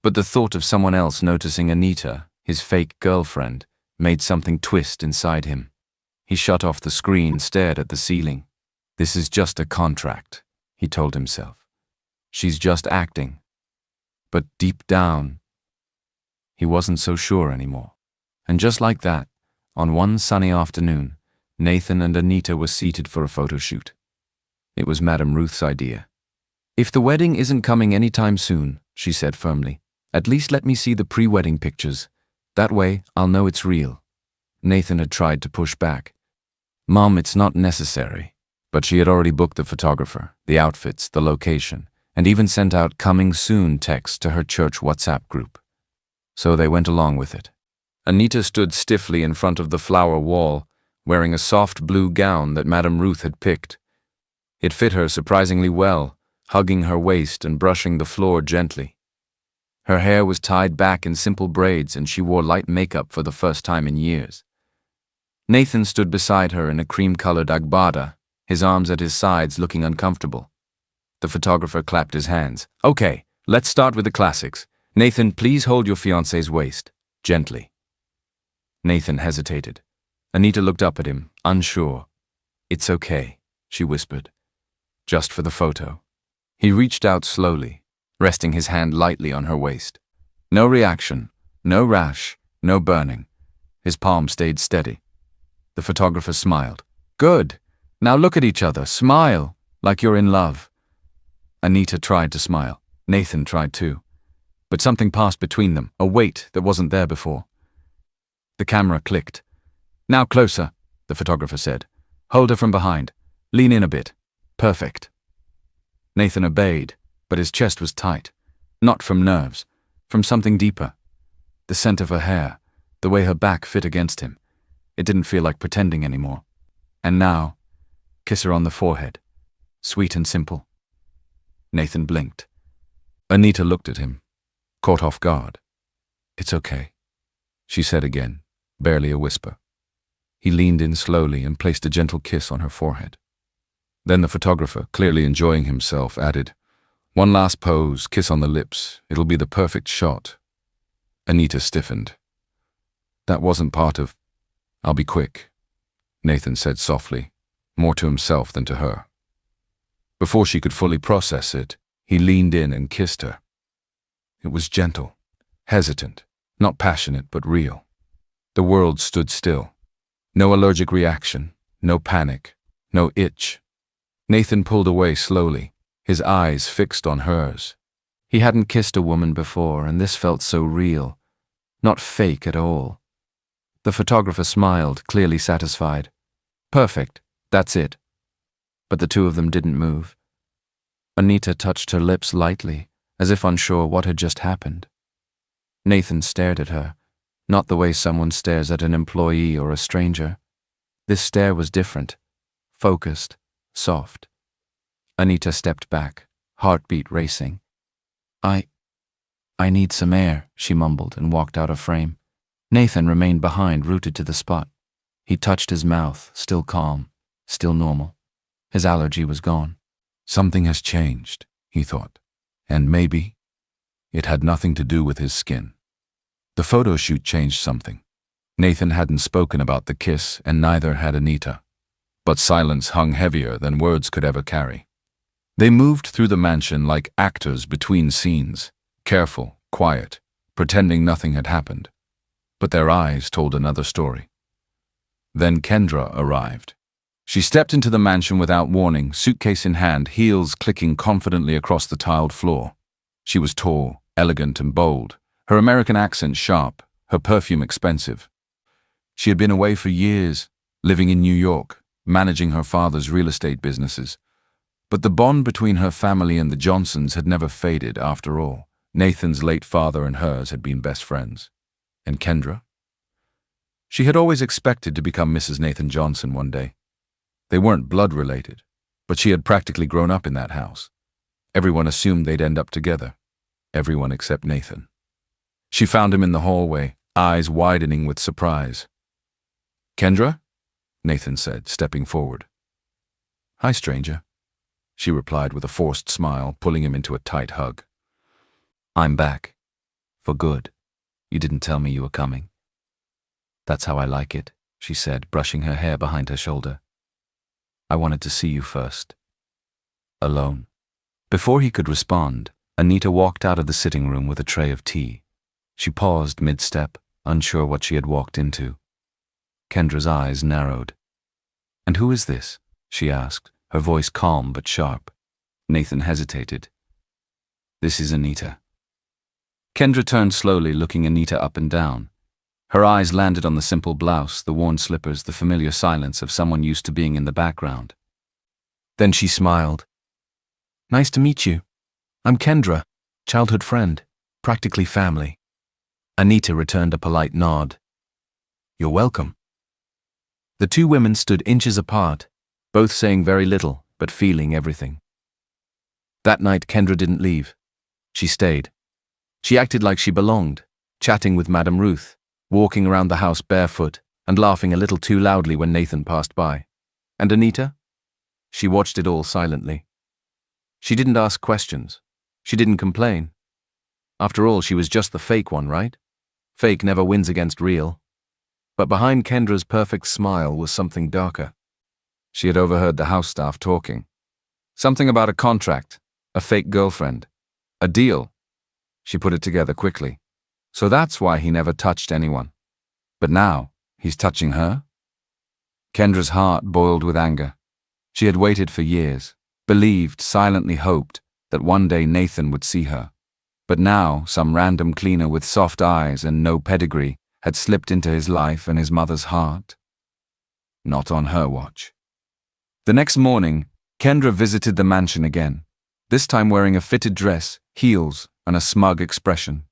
But the thought of someone else noticing Anita, his fake girlfriend, made something twist inside him. He shut off the screen and stared at the ceiling. This is just a contract, he told himself. She's just acting. But deep down, he wasn't so sure anymore. And just like that, on one sunny afternoon, Nathan and Anita were seated for a photo shoot. It was Madame Ruth's idea. If the wedding isn't coming anytime soon, she said firmly, at least let me see the pre-wedding pictures. That way, I'll know it's real. Nathan had tried to push back. Mom, it's not necessary. But she had already booked the photographer, the outfits, the location, and even sent out coming soon texts to her church WhatsApp group. So they went along with it. Anita stood stiffly in front of the flower wall, wearing a soft blue gown that Madame Ruth had picked. It fit her surprisingly well, hugging her waist and brushing the floor gently. Her hair was tied back in simple braids and she wore light makeup for the first time in years. Nathan stood beside her in a cream-colored agbada, his arms at his sides looking uncomfortable. The photographer clapped his hands. Okay, let's start with the classics. Nathan, please hold your fiancé's waist, gently. Nathan hesitated. Anita looked up at him, unsure. It's okay, she whispered. Just for the photo. He reached out slowly, resting his hand lightly on her waist. No reaction, no rash, no burning. His palm stayed steady. The photographer smiled. Good. Now look at each other. Smile, like you're in love. Anita tried to smile. Nathan tried too. But something passed between them, a weight that wasn't there before. The camera clicked. Now closer, the photographer said. Hold her from behind. Lean in a bit. Perfect. Nathan obeyed, but his chest was tight. Not from nerves, from something deeper. The scent of her hair, the way her back fit against him. It didn't feel like pretending anymore. And now, kiss her on the forehead. Sweet and simple. Nathan blinked. Anita looked at him, caught off guard. It's okay, she said again, barely a whisper. He leaned in slowly and placed a gentle kiss on her forehead. Then the photographer, clearly enjoying himself, added, one last pose, kiss on the lips. It'll be the perfect shot. Anita stiffened. That wasn't part of... I'll be quick, Nathan said softly, more to himself than to her. Before she could fully process it, he leaned in and kissed her. It was gentle, hesitant, not passionate but real. The world stood still. No allergic reaction, no panic, no itch. Nathan pulled away slowly, his eyes fixed on hers. He hadn't kissed a woman before, and this felt so real, not fake at all. The photographer smiled, clearly satisfied. Perfect, that's it. But the two of them didn't move. Anita touched her lips lightly, as if unsure what had just happened. Nathan stared at her, not the way someone stares at an employee or a stranger. This stare was different, focused, soft. Anita stepped back, heartbeat racing. I need some air, she mumbled and walked out of frame. Nathan remained behind, rooted to the spot. He touched his mouth, still calm, still normal. His allergy was gone. Something has changed, he thought. And maybe it had nothing to do with his skin. The photo shoot changed something. Nathan hadn't spoken about the kiss, and neither had Anita. But silence hung heavier than words could ever carry. They moved through the mansion like actors between scenes, careful, quiet, pretending nothing had happened. But their eyes told another story. Then Kendra arrived. She stepped into the mansion without warning, suitcase in hand, heels clicking confidently across the tiled floor. She was tall, elegant, and bold, her American accent sharp, her perfume expensive. She had been away for years, living in New York, managing her father's real estate businesses. But the bond between her family and the Johnsons had never faded after all. Nathan's late father and hers had been best friends. And Kendra? She had always expected to become Mrs. Nathan Johnson one day. They weren't blood-related, but she had practically grown up in that house. Everyone assumed they'd end up together. Everyone except Nathan. She found him in the hallway, eyes widening with surprise. "Kendra?" Nathan said, stepping forward. "Hi, stranger," she replied with a forced smile, pulling him into a tight hug. "I'm back. For good. You didn't tell me you were coming." "That's how I like it," she said, brushing her hair behind her shoulder. "I wanted to see you first. Alone." Before he could respond, Anita walked out of the sitting room with a tray of tea. She paused mid-step, unsure what she had walked into. Kendra's eyes narrowed. "And who is this?" she asked, her voice calm but sharp. Nathan hesitated. "This is Anita." Kendra turned slowly, looking Anita up and down. Her eyes landed on the simple blouse, the worn slippers, the familiar silence of someone used to being in the background. Then she smiled. "Nice to meet you. I'm Kendra, childhood friend, practically family." Anita returned a polite nod. "You're welcome." The two women stood inches apart, both saying very little, but feeling everything. That night, Kendra didn't leave. She stayed. She acted like she belonged, chatting with Madame Ruth, walking around the house barefoot, and laughing a little too loudly when Nathan passed by. And Anita? She watched it all silently. She didn't ask questions. She didn't complain. After all, she was just the fake one, right? Fake never wins against real. But behind Kendra's perfect smile was something darker. She had overheard the house staff talking. Something about a contract, a fake girlfriend, a deal. She put it together quickly. So that's why he never touched anyone. But now, he's touching her? Kendra's heart boiled with anger. She had waited for years, believed, silently hoped, that one day Nathan would see her. But now, some random cleaner with soft eyes and no pedigree had slipped into his life and his mother's heart. Not on her watch. The next morning, Kendra visited the mansion again, this time wearing a fitted dress, heels, and a smug expression.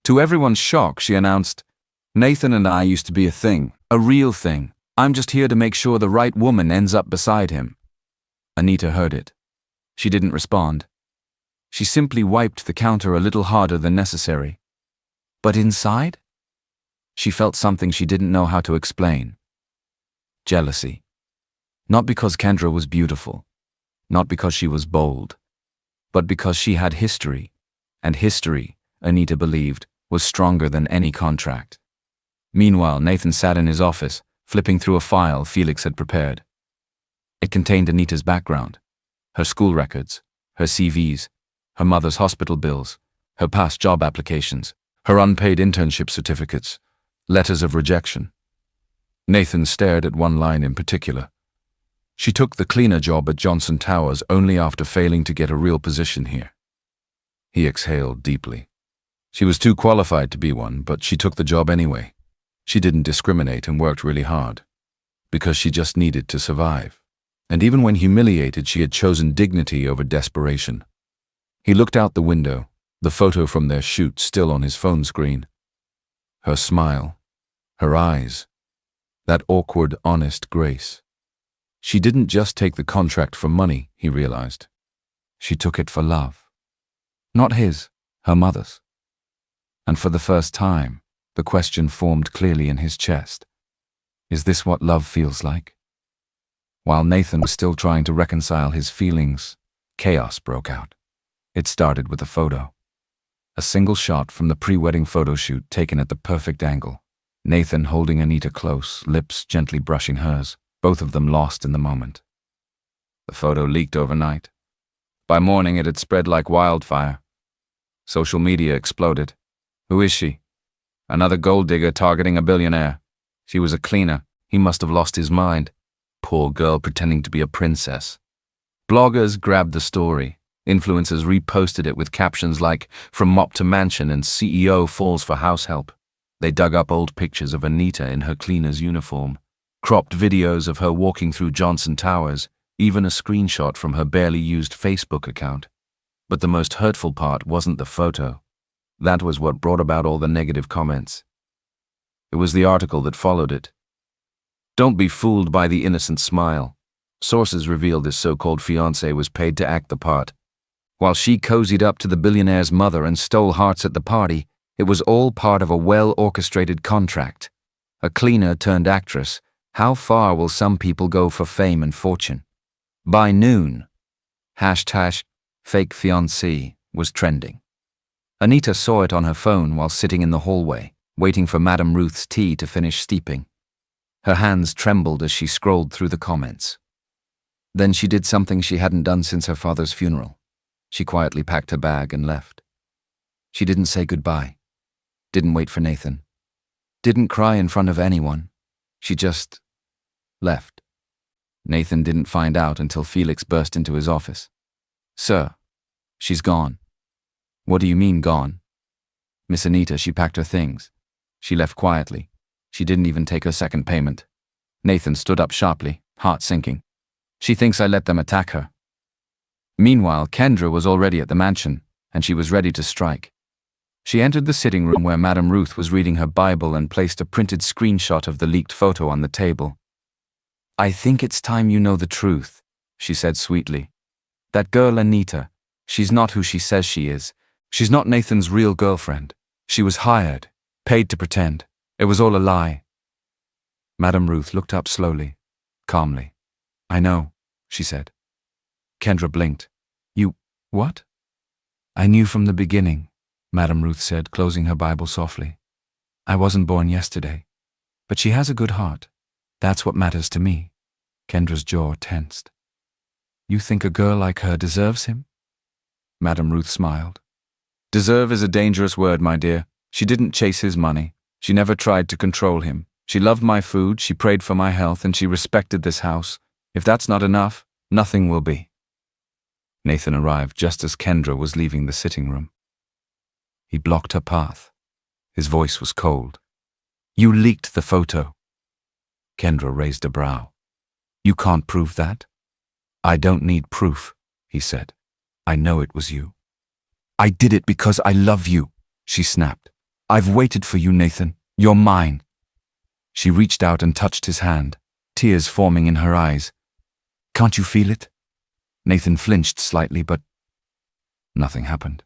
To everyone's shock, she announced, "Nathan and I used to be a thing, a real thing. I'm just here to make sure the right woman ends up beside him." Anita heard it. She didn't respond. She simply wiped the counter a little harder than necessary. But inside? She felt something she didn't know how to explain. Jealousy. Not because Kendra was beautiful, not because she was bold, but because she had history, and history, Anita believed, was stronger than any contract. Meanwhile, Nathan sat in his office, flipping through a file Felix had prepared. It contained Anita's background, her school records, her CVs, her mother's hospital bills, her past job applications, her unpaid internship certificates, letters of rejection. Nathan stared at one line in particular. She took the cleaner job at Johnson Towers only after failing to get a real position here. He exhaled deeply. She was too qualified to be one, but she took the job anyway. She didn't discriminate and worked really hard, because she just needed to survive. And even when humiliated, she had chosen dignity over desperation. He looked out the window, the photo from their shoot still on his phone screen. Her smile, her eyes, that awkward, honest grace. She didn't just take the contract for money, he realized. She took it for love. Not his, her mother's. And for the first time, the question formed clearly in his chest. Is this what love feels like? While Nathan was still trying to reconcile his feelings, chaos broke out. It started with a photo. A single shot from the pre-wedding photo shoot taken at the perfect angle. Nathan holding Anita close, lips gently brushing hers, both of them lost in the moment. The photo leaked overnight. By morning it had spread like wildfire. Social media exploded. Who is she? Another gold digger targeting a billionaire. She was a cleaner. He must have lost his mind. Poor girl pretending to be a princess. Bloggers grabbed the story. Influencers reposted it with captions like, "From mop to mansion and CEO falls for house help." They dug up old pictures of Anita in her cleaner's uniform, cropped videos of her walking through Johnson Towers, even a screenshot from her barely used Facebook account. But the most hurtful part wasn't the photo. That was what brought about all the negative comments. It was the article that followed it. Don't be fooled by the innocent smile. Sources revealed this so-called fiancé was paid to act the part. While she cozied up to the billionaire's mother and stole hearts at the party, it was all part of a well-orchestrated contract. A cleaner turned actress. How far will some people go for fame and fortune? By noon, #fake fiancé was trending. Anita saw it on her phone while sitting in the hallway, waiting for Madame Ruth's tea to finish steeping. Her hands trembled as she scrolled through the comments. Then she did something she hadn't done since her father's funeral. She quietly packed her bag and left. She didn't say goodbye, didn't wait for Nathan, didn't cry in front of anyone. She just left. Nathan didn't find out until Felix burst into his office. "Sir, she's gone." "What do you mean gone?" "Miss Anita, she packed her things. She left quietly. She didn't even take her second payment." Nathan stood up sharply, heart sinking. "She thinks I let them attack her." Meanwhile, Kendra was already at the mansion, and she was ready to strike. She entered the sitting room where Madame Ruth was reading her Bible and placed a printed screenshot of the leaked photo on the table. "I think it's time you know the truth," she said sweetly. "That girl Anita, she's not who she says she is. She's not Nathan's real girlfriend. She was hired, paid to pretend. It was all a lie." Madame Ruth looked up slowly, calmly. "I know," she said. Kendra blinked. "You, what?" "I knew from the beginning," Madame Ruth said, closing her Bible softly. "I wasn't born yesterday. But she has a good heart. That's what matters to me." Kendra's jaw tensed. "You think a girl like her deserves him?" Madame Ruth smiled. "Deserve is a dangerous word, my dear. She didn't chase his money. She never tried to control him. She loved my food, she prayed for my health, and she respected this house. If that's not enough, nothing will be." Nathan arrived just as Kendra was leaving the sitting room. He blocked her path. His voice was cold. "You leaked the photo." Kendra raised a brow. "You can't prove that?" "I don't need proof," he said. "I know it was you." "I did it because I love you," she snapped. "I've waited for you, Nathan. You're mine." She reached out and touched his hand, tears forming in her eyes. "Can't you feel it?" Nathan flinched slightly, but nothing happened.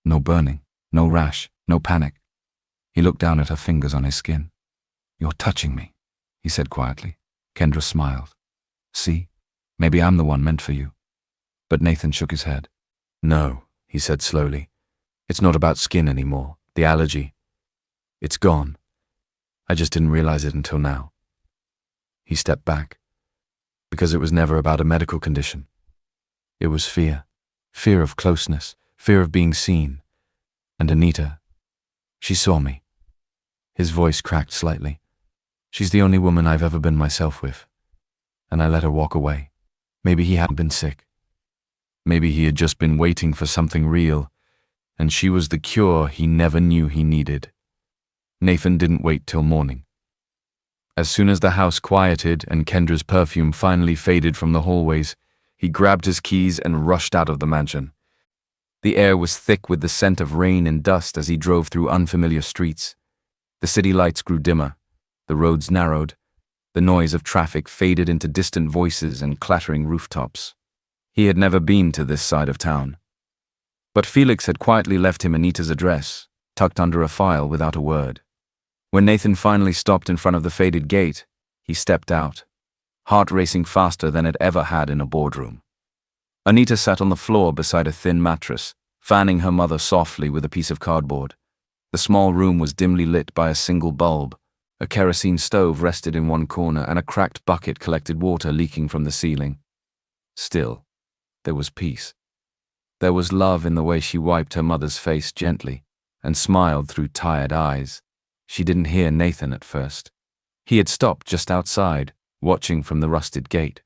No burning, no rash, no panic. He looked down at her fingers on his skin. "You're touching me," he said quietly. Kendra smiled. "See, maybe I'm the one meant for you." But Nathan shook his head. "No," he said slowly. "It's not about skin anymore. The allergy. It's gone. I just didn't realize it until now." He stepped back. Because it was never about a medical condition. It was fear. Fear of closeness. Fear of being seen. And Anita, she saw me. His voice cracked slightly. "She's the only woman I've ever been myself with. And I let her walk away. Maybe he hadn't been sick. Maybe he had just been waiting for something real. and she was the cure he never knew he needed. Nathan didn't wait till morning. As soon as the house quieted and Kendra's perfume finally faded from the hallways, he grabbed his keys and rushed out of the mansion. The air was thick with the scent of rain and dust as he drove through unfamiliar streets. The city lights grew dimmer, the roads narrowed, the noise of traffic faded into distant voices and clattering rooftops. He had never been to this side of town. But Felix had quietly left him Anita's address, tucked under a file without a word. When Nathan finally stopped in front of the faded gate, he stepped out, heart racing faster than it ever had in a boardroom. Anita sat on the floor beside a thin mattress, fanning her mother softly with a piece of cardboard. The small room was dimly lit by a single bulb. A kerosene stove rested in one corner and a cracked bucket collected water leaking from the ceiling. Still, there was peace. There was love in the way she wiped her mother's face gently and smiled through tired eyes. She didn't hear Nathan at first. He had stopped just outside, watching from the rusted gate.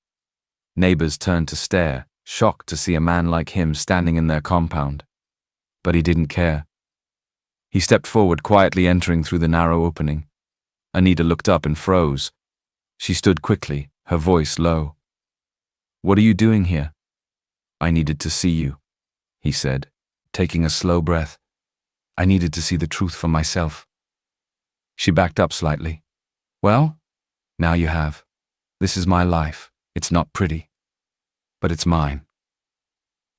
Neighbors turned to stare, shocked to see a man like him standing in their compound. But he didn't care. He stepped forward, quietly entering through the narrow opening. Anita looked up and froze. She stood quickly, her voice low. "What are you doing here?" "I needed to see you," he said, taking a slow breath. "I needed to see the truth for myself." She backed up slightly. "Well, now you have. This is my life. It's not pretty, but it's mine."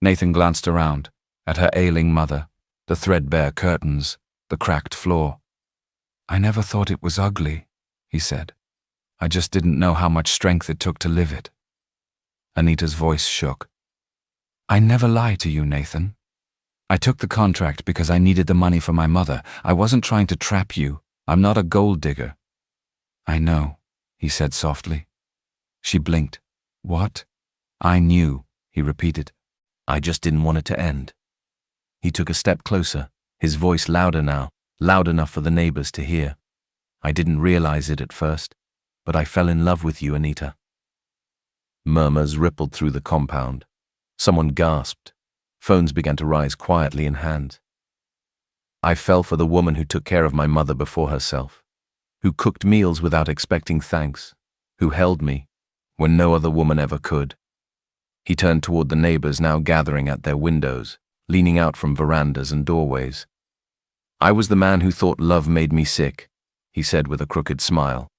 Nathan glanced around, at her ailing mother, the threadbare curtains, the cracked floor. "I never thought it was ugly," he said. "I just didn't know how much strength it took to live it." Anita's voice shook. "I never lie to you, Nathan. I took the contract because I needed the money for my mother. I wasn't trying to trap you. I'm not a gold digger." "I know," he said softly. She blinked. "What?" "I knew," he repeated. "I just didn't want it to end." He took a step closer, his voice louder now, loud enough for the neighbors to hear. "I didn't realize it at first, but I fell in love with you, Anita." Murmurs rippled through the compound. Someone gasped. Phones began to rise quietly in hands. "I fell for the woman who took care of my mother before herself, who cooked meals without expecting thanks, who held me when no other woman ever could." He turned toward the neighbors now gathering at their windows, leaning out from verandas and doorways. "I was the man who thought love made me sick," he said with a crooked smile.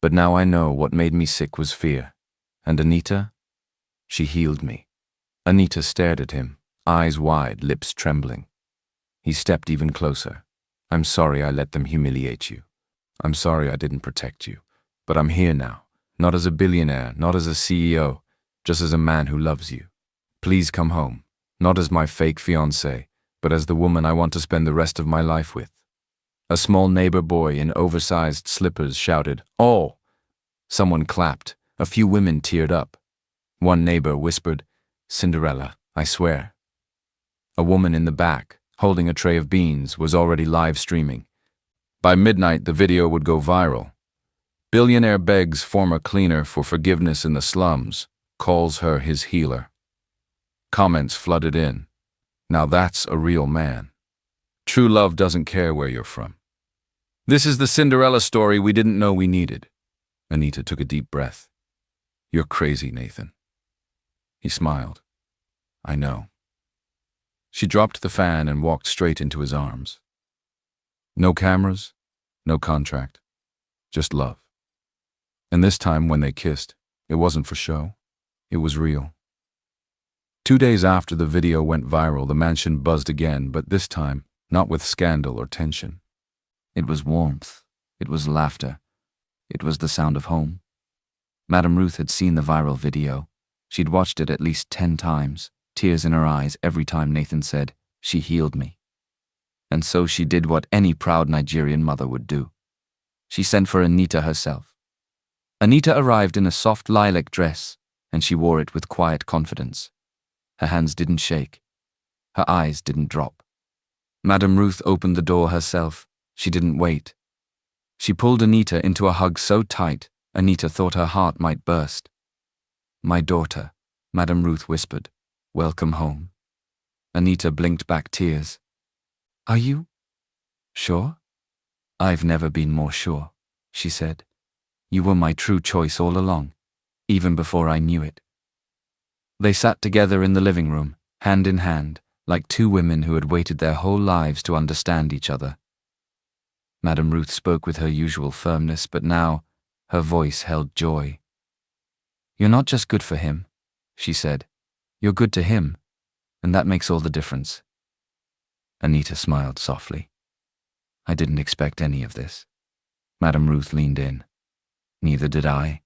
"But now I know what made me sick was fear. And Anita, she healed me." Anita stared at him, eyes wide, lips trembling. He stepped even closer. "I'm sorry I let them humiliate you. I'm sorry I didn't protect you. But I'm here now, not as a billionaire, not as a CEO, just as a man who loves you. Please come home, not as my fake fiancé, but as the woman I want to spend the rest of my life with." A small neighbor boy in oversized slippers shouted, "Oh!" Someone clapped. A few women teared up. One neighbor whispered, "Cinderella, I swear." A woman in the back, holding a tray of beans, was already live streaming. By midnight, the video would go viral. "Billionaire begs former cleaner for forgiveness in the slums, calls her his healer." Comments flooded in. "Now that's a real man. True love doesn't care where you're from." "This is the Cinderella story we didn't know we needed." Anita took a deep breath. "You're crazy, Nathan." He smiled. "I know." She dropped the fan and walked straight into his arms. No cameras, no contract, just love. And this time when they kissed, it wasn't for show, it was real. 2 days after the video went viral, the mansion buzzed again, but this time not with scandal or tension. It was warmth. It was laughter. It was the sound of home. Madame Ruth had seen the viral video. She'd watched it at least 10 times, tears in her eyes every time Nathan said, "She healed me." And so she did what any proud Nigerian mother would do. She sent for Anita herself. Anita arrived in a soft lilac dress, and she wore it with quiet confidence. Her hands didn't shake. Her eyes didn't drop. Madame Ruth opened the door herself. She didn't wait. She pulled Anita into a hug so tight, Anita thought her heart might burst. "My daughter," Madame Ruth whispered. "Welcome home." Anita blinked back tears. Are you sure? I've never been more sure, she said. You were my true choice all along, even before I knew it. They sat together in the living room, hand in hand, like two women who had waited their whole lives to understand each other. Madame Ruth spoke with her usual firmness, but now her voice held joy. You're not just good for him, she said. You're good to him, and that makes all the difference. Anita smiled softly. I didn't expect any of this. Madame Ruth leaned in. Neither did I.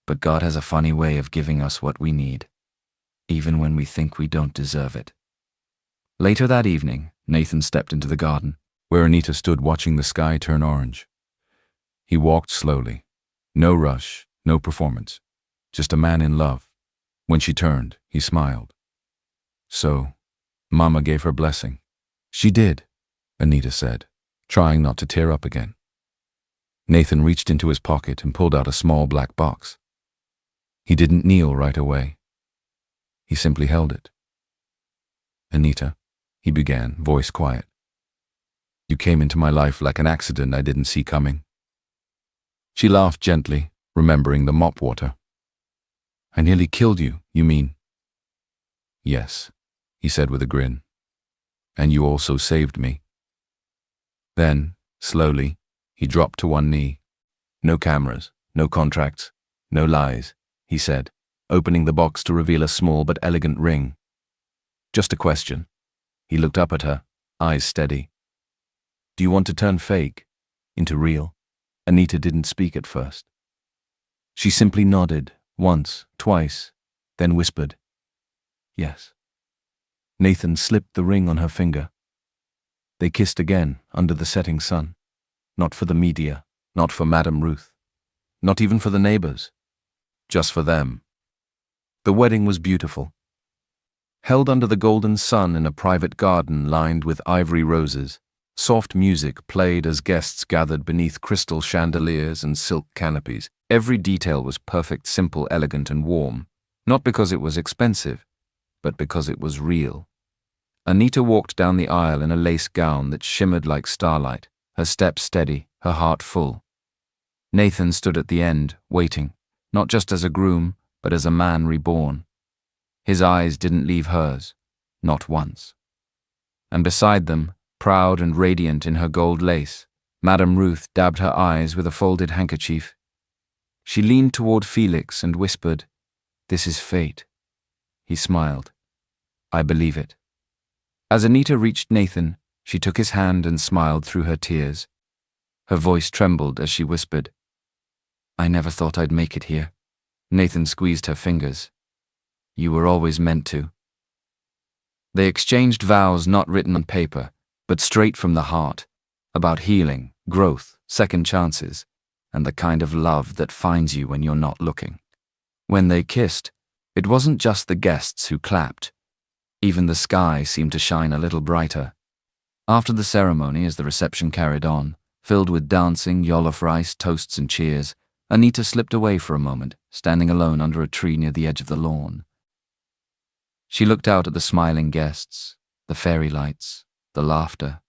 But God has a funny way of giving us what we need, even when we think we don't deserve it. Later that evening, Nathan stepped into the garden, where Anita stood watching the sky turn orange. He walked slowly. No rush, no performance. Just a man in love. When she turned, he smiled. So, Mama gave her blessing. She did, Anita said, trying not to tear up again. Nathan reached into his pocket and pulled out a small black box. He didn't kneel right away. He simply held it. Anita, he began, voice quiet. You came into my life like an accident I didn't see coming. She laughed gently, remembering the mop water. I nearly killed you, you mean? Yes, he said with a grin. And you also saved me. Then, slowly, he dropped to one knee. No cameras, no contracts, no lies, he said, opening the box to reveal a small but elegant ring. Just a question. He looked up at her, eyes steady. Do you want to turn fake into real? Anita didn't speak at first. She simply nodded, once, twice, then whispered, yes. Nathan slipped the ring on her finger. They kissed again under the setting sun. Not for the media, not for Madame Ruth, not even for the neighbors, just for them. The wedding was beautiful. Held under the golden sun in a private garden lined with ivory roses, soft music played as guests gathered beneath crystal chandeliers and silk canopies. Every detail was perfect, simple, elegant, and warm, not because it was expensive, but because it was real. Anita walked down the aisle in a lace gown that shimmered like starlight, her steps steady, her heart full. Nathan stood at the end, waiting, not just as a groom, but as a man reborn. His eyes didn't leave hers, not once. And beside them, proud and radiant in her gold lace, Madame Ruth dabbed her eyes with a folded handkerchief. She leaned toward Felix and whispered, "This is fate." He smiled. "I believe it." As Anita reached Nathan, she took his hand and smiled through her tears. Her voice trembled as she whispered, "I never thought I'd make it here." Nathan squeezed her fingers. "You were always meant to." They exchanged vows not written on paper, but straight from the heart, about healing, growth, second chances, and the kind of love that finds you when you're not looking. When they kissed, it wasn't just the guests who clapped. Even the sky seemed to shine a little brighter. After the ceremony, as the reception carried on, filled with dancing, jollof rice, toasts, and cheers, Anita slipped away for a moment, standing alone under a tree near the edge of the lawn. She looked out at the smiling guests, the fairy lights, the laughter,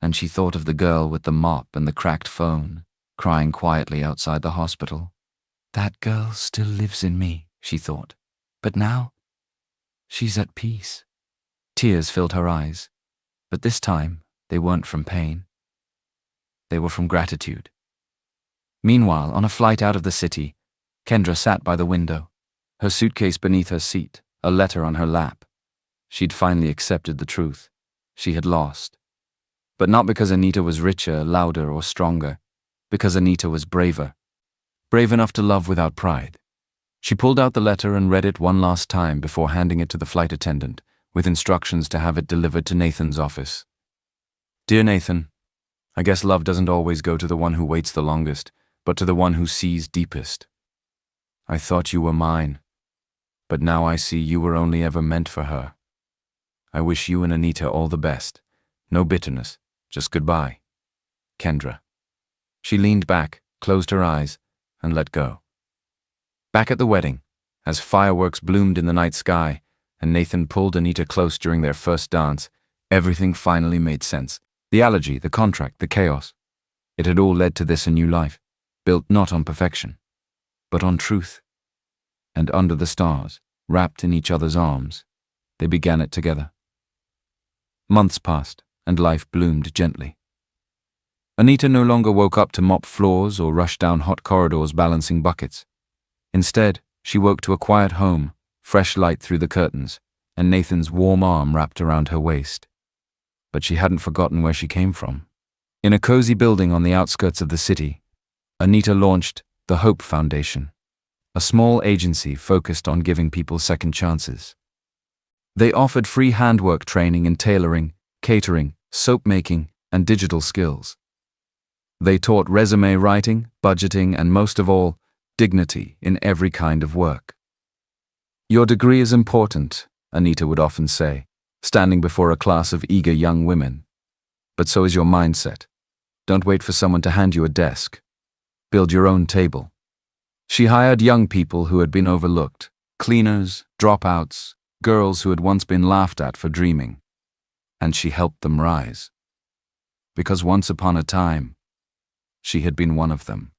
and she thought of the girl with the mop and the cracked phone, crying quietly outside the hospital. That girl still lives in me, she thought, but now she's at peace. Tears filled her eyes, but this time they weren't from pain. They were from gratitude. Meanwhile, on a flight out of the city, Kendra sat by the window, her suitcase beneath her seat, a letter on her lap. She'd finally accepted the truth. She had lost. But not because Anita was richer, louder, or stronger, because Anita was braver. Brave enough to love without pride. She pulled out the letter and read it one last time before handing it to the flight attendant, with instructions to have it delivered to Nathan's office. Dear Nathan, I guess love doesn't always go to the one who waits the longest, but to the one who sees deepest. I thought you were mine, but now I see you were only ever meant for her. I wish you and Anita all the best. No bitterness, just goodbye. Kendra. She leaned back, closed her eyes, and let go. Back at the wedding, as fireworks bloomed in the night sky, and Nathan pulled Anita close during their first dance, Everything finally made sense. The allergy, the contract, the chaos. It had all led to this, a new life, built not on perfection, but on truth. And under the stars, wrapped in each other's arms, they began it together. Months passed, and life bloomed gently. Anita no longer woke up to mop floors or rush down hot corridors balancing buckets. Instead, she woke to a quiet home, fresh light through the curtains, and Nathan's warm arm wrapped around her waist. But she hadn't forgotten where she came from. In a cozy building on the outskirts of the city, Anita launched the Hope Foundation, a small agency focused on giving people second chances. They offered free handwork training in tailoring, catering, soap making, and digital skills. They taught resume writing, budgeting, and most of all, dignity in every kind of work. "Your degree is important," Anita would often say, standing before a class of eager young women. "But so is your mindset. Don't wait for someone to hand you a desk. Build your own table." She hired young people who had been overlooked, cleaners, dropouts, girls who had once been laughed at for dreaming. And she helped them rise. Because once upon a time, she had been one of them.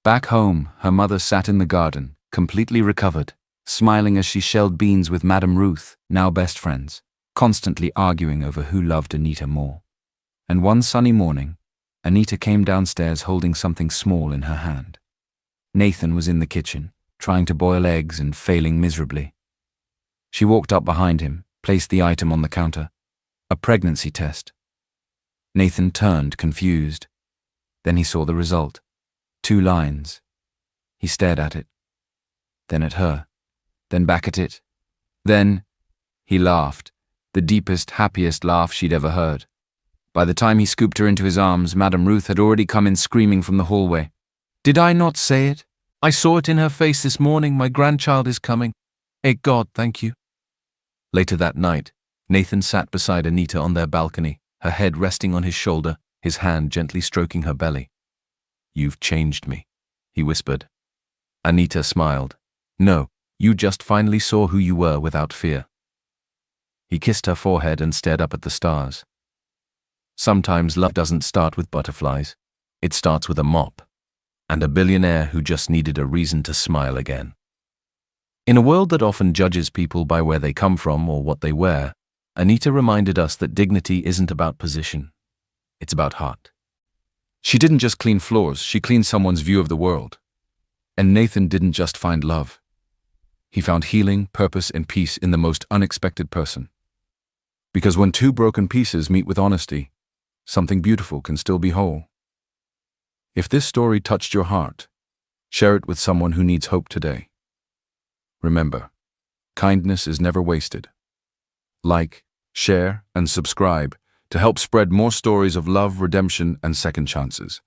Back home, her mother sat in the garden, completely recovered, smiling as she shelled beans with Madame Ruth, now best friends, constantly arguing over who loved Anita more. And one sunny morning, Anita came downstairs holding something small in her hand. Nathan was in the kitchen, trying to boil eggs and failing miserably. She walked up behind him, placed the item on the counter. A pregnancy test. Nathan turned, confused. Then he saw the result. 2 lines. He stared at it. Then at her. Then back at it. Then he laughed, the deepest, happiest laugh she'd ever heard. By the time he scooped her into his arms, Madame Ruth had already come in screaming from the hallway. "Did I not say it? I saw it in her face this morning. My grandchild is coming. God, thank you." Later that night, Nathan sat beside Anita on their balcony, her head resting on his shoulder, his hand gently stroking her belly. "You've changed me," he whispered. Anita smiled. "No, you just finally saw who you were without fear." He kissed her forehead and stared up at the stars. Sometimes love doesn't start with butterflies. It starts with a mop. And a billionaire who just needed a reason to smile again. In a world that often judges people by where they come from or what they wear, Anita reminded us that dignity isn't about position. It's about heart. She didn't just clean floors, she cleaned someone's view of the world. And Nathan didn't just find love. He found healing, purpose, and peace in the most unexpected person. Because when 2 broken pieces meet with honesty, something beautiful can still be whole. If this story touched your heart, share it with someone who needs hope today. Remember, kindness is never wasted. Like, share, and subscribe to help spread more stories of love, redemption, and second chances.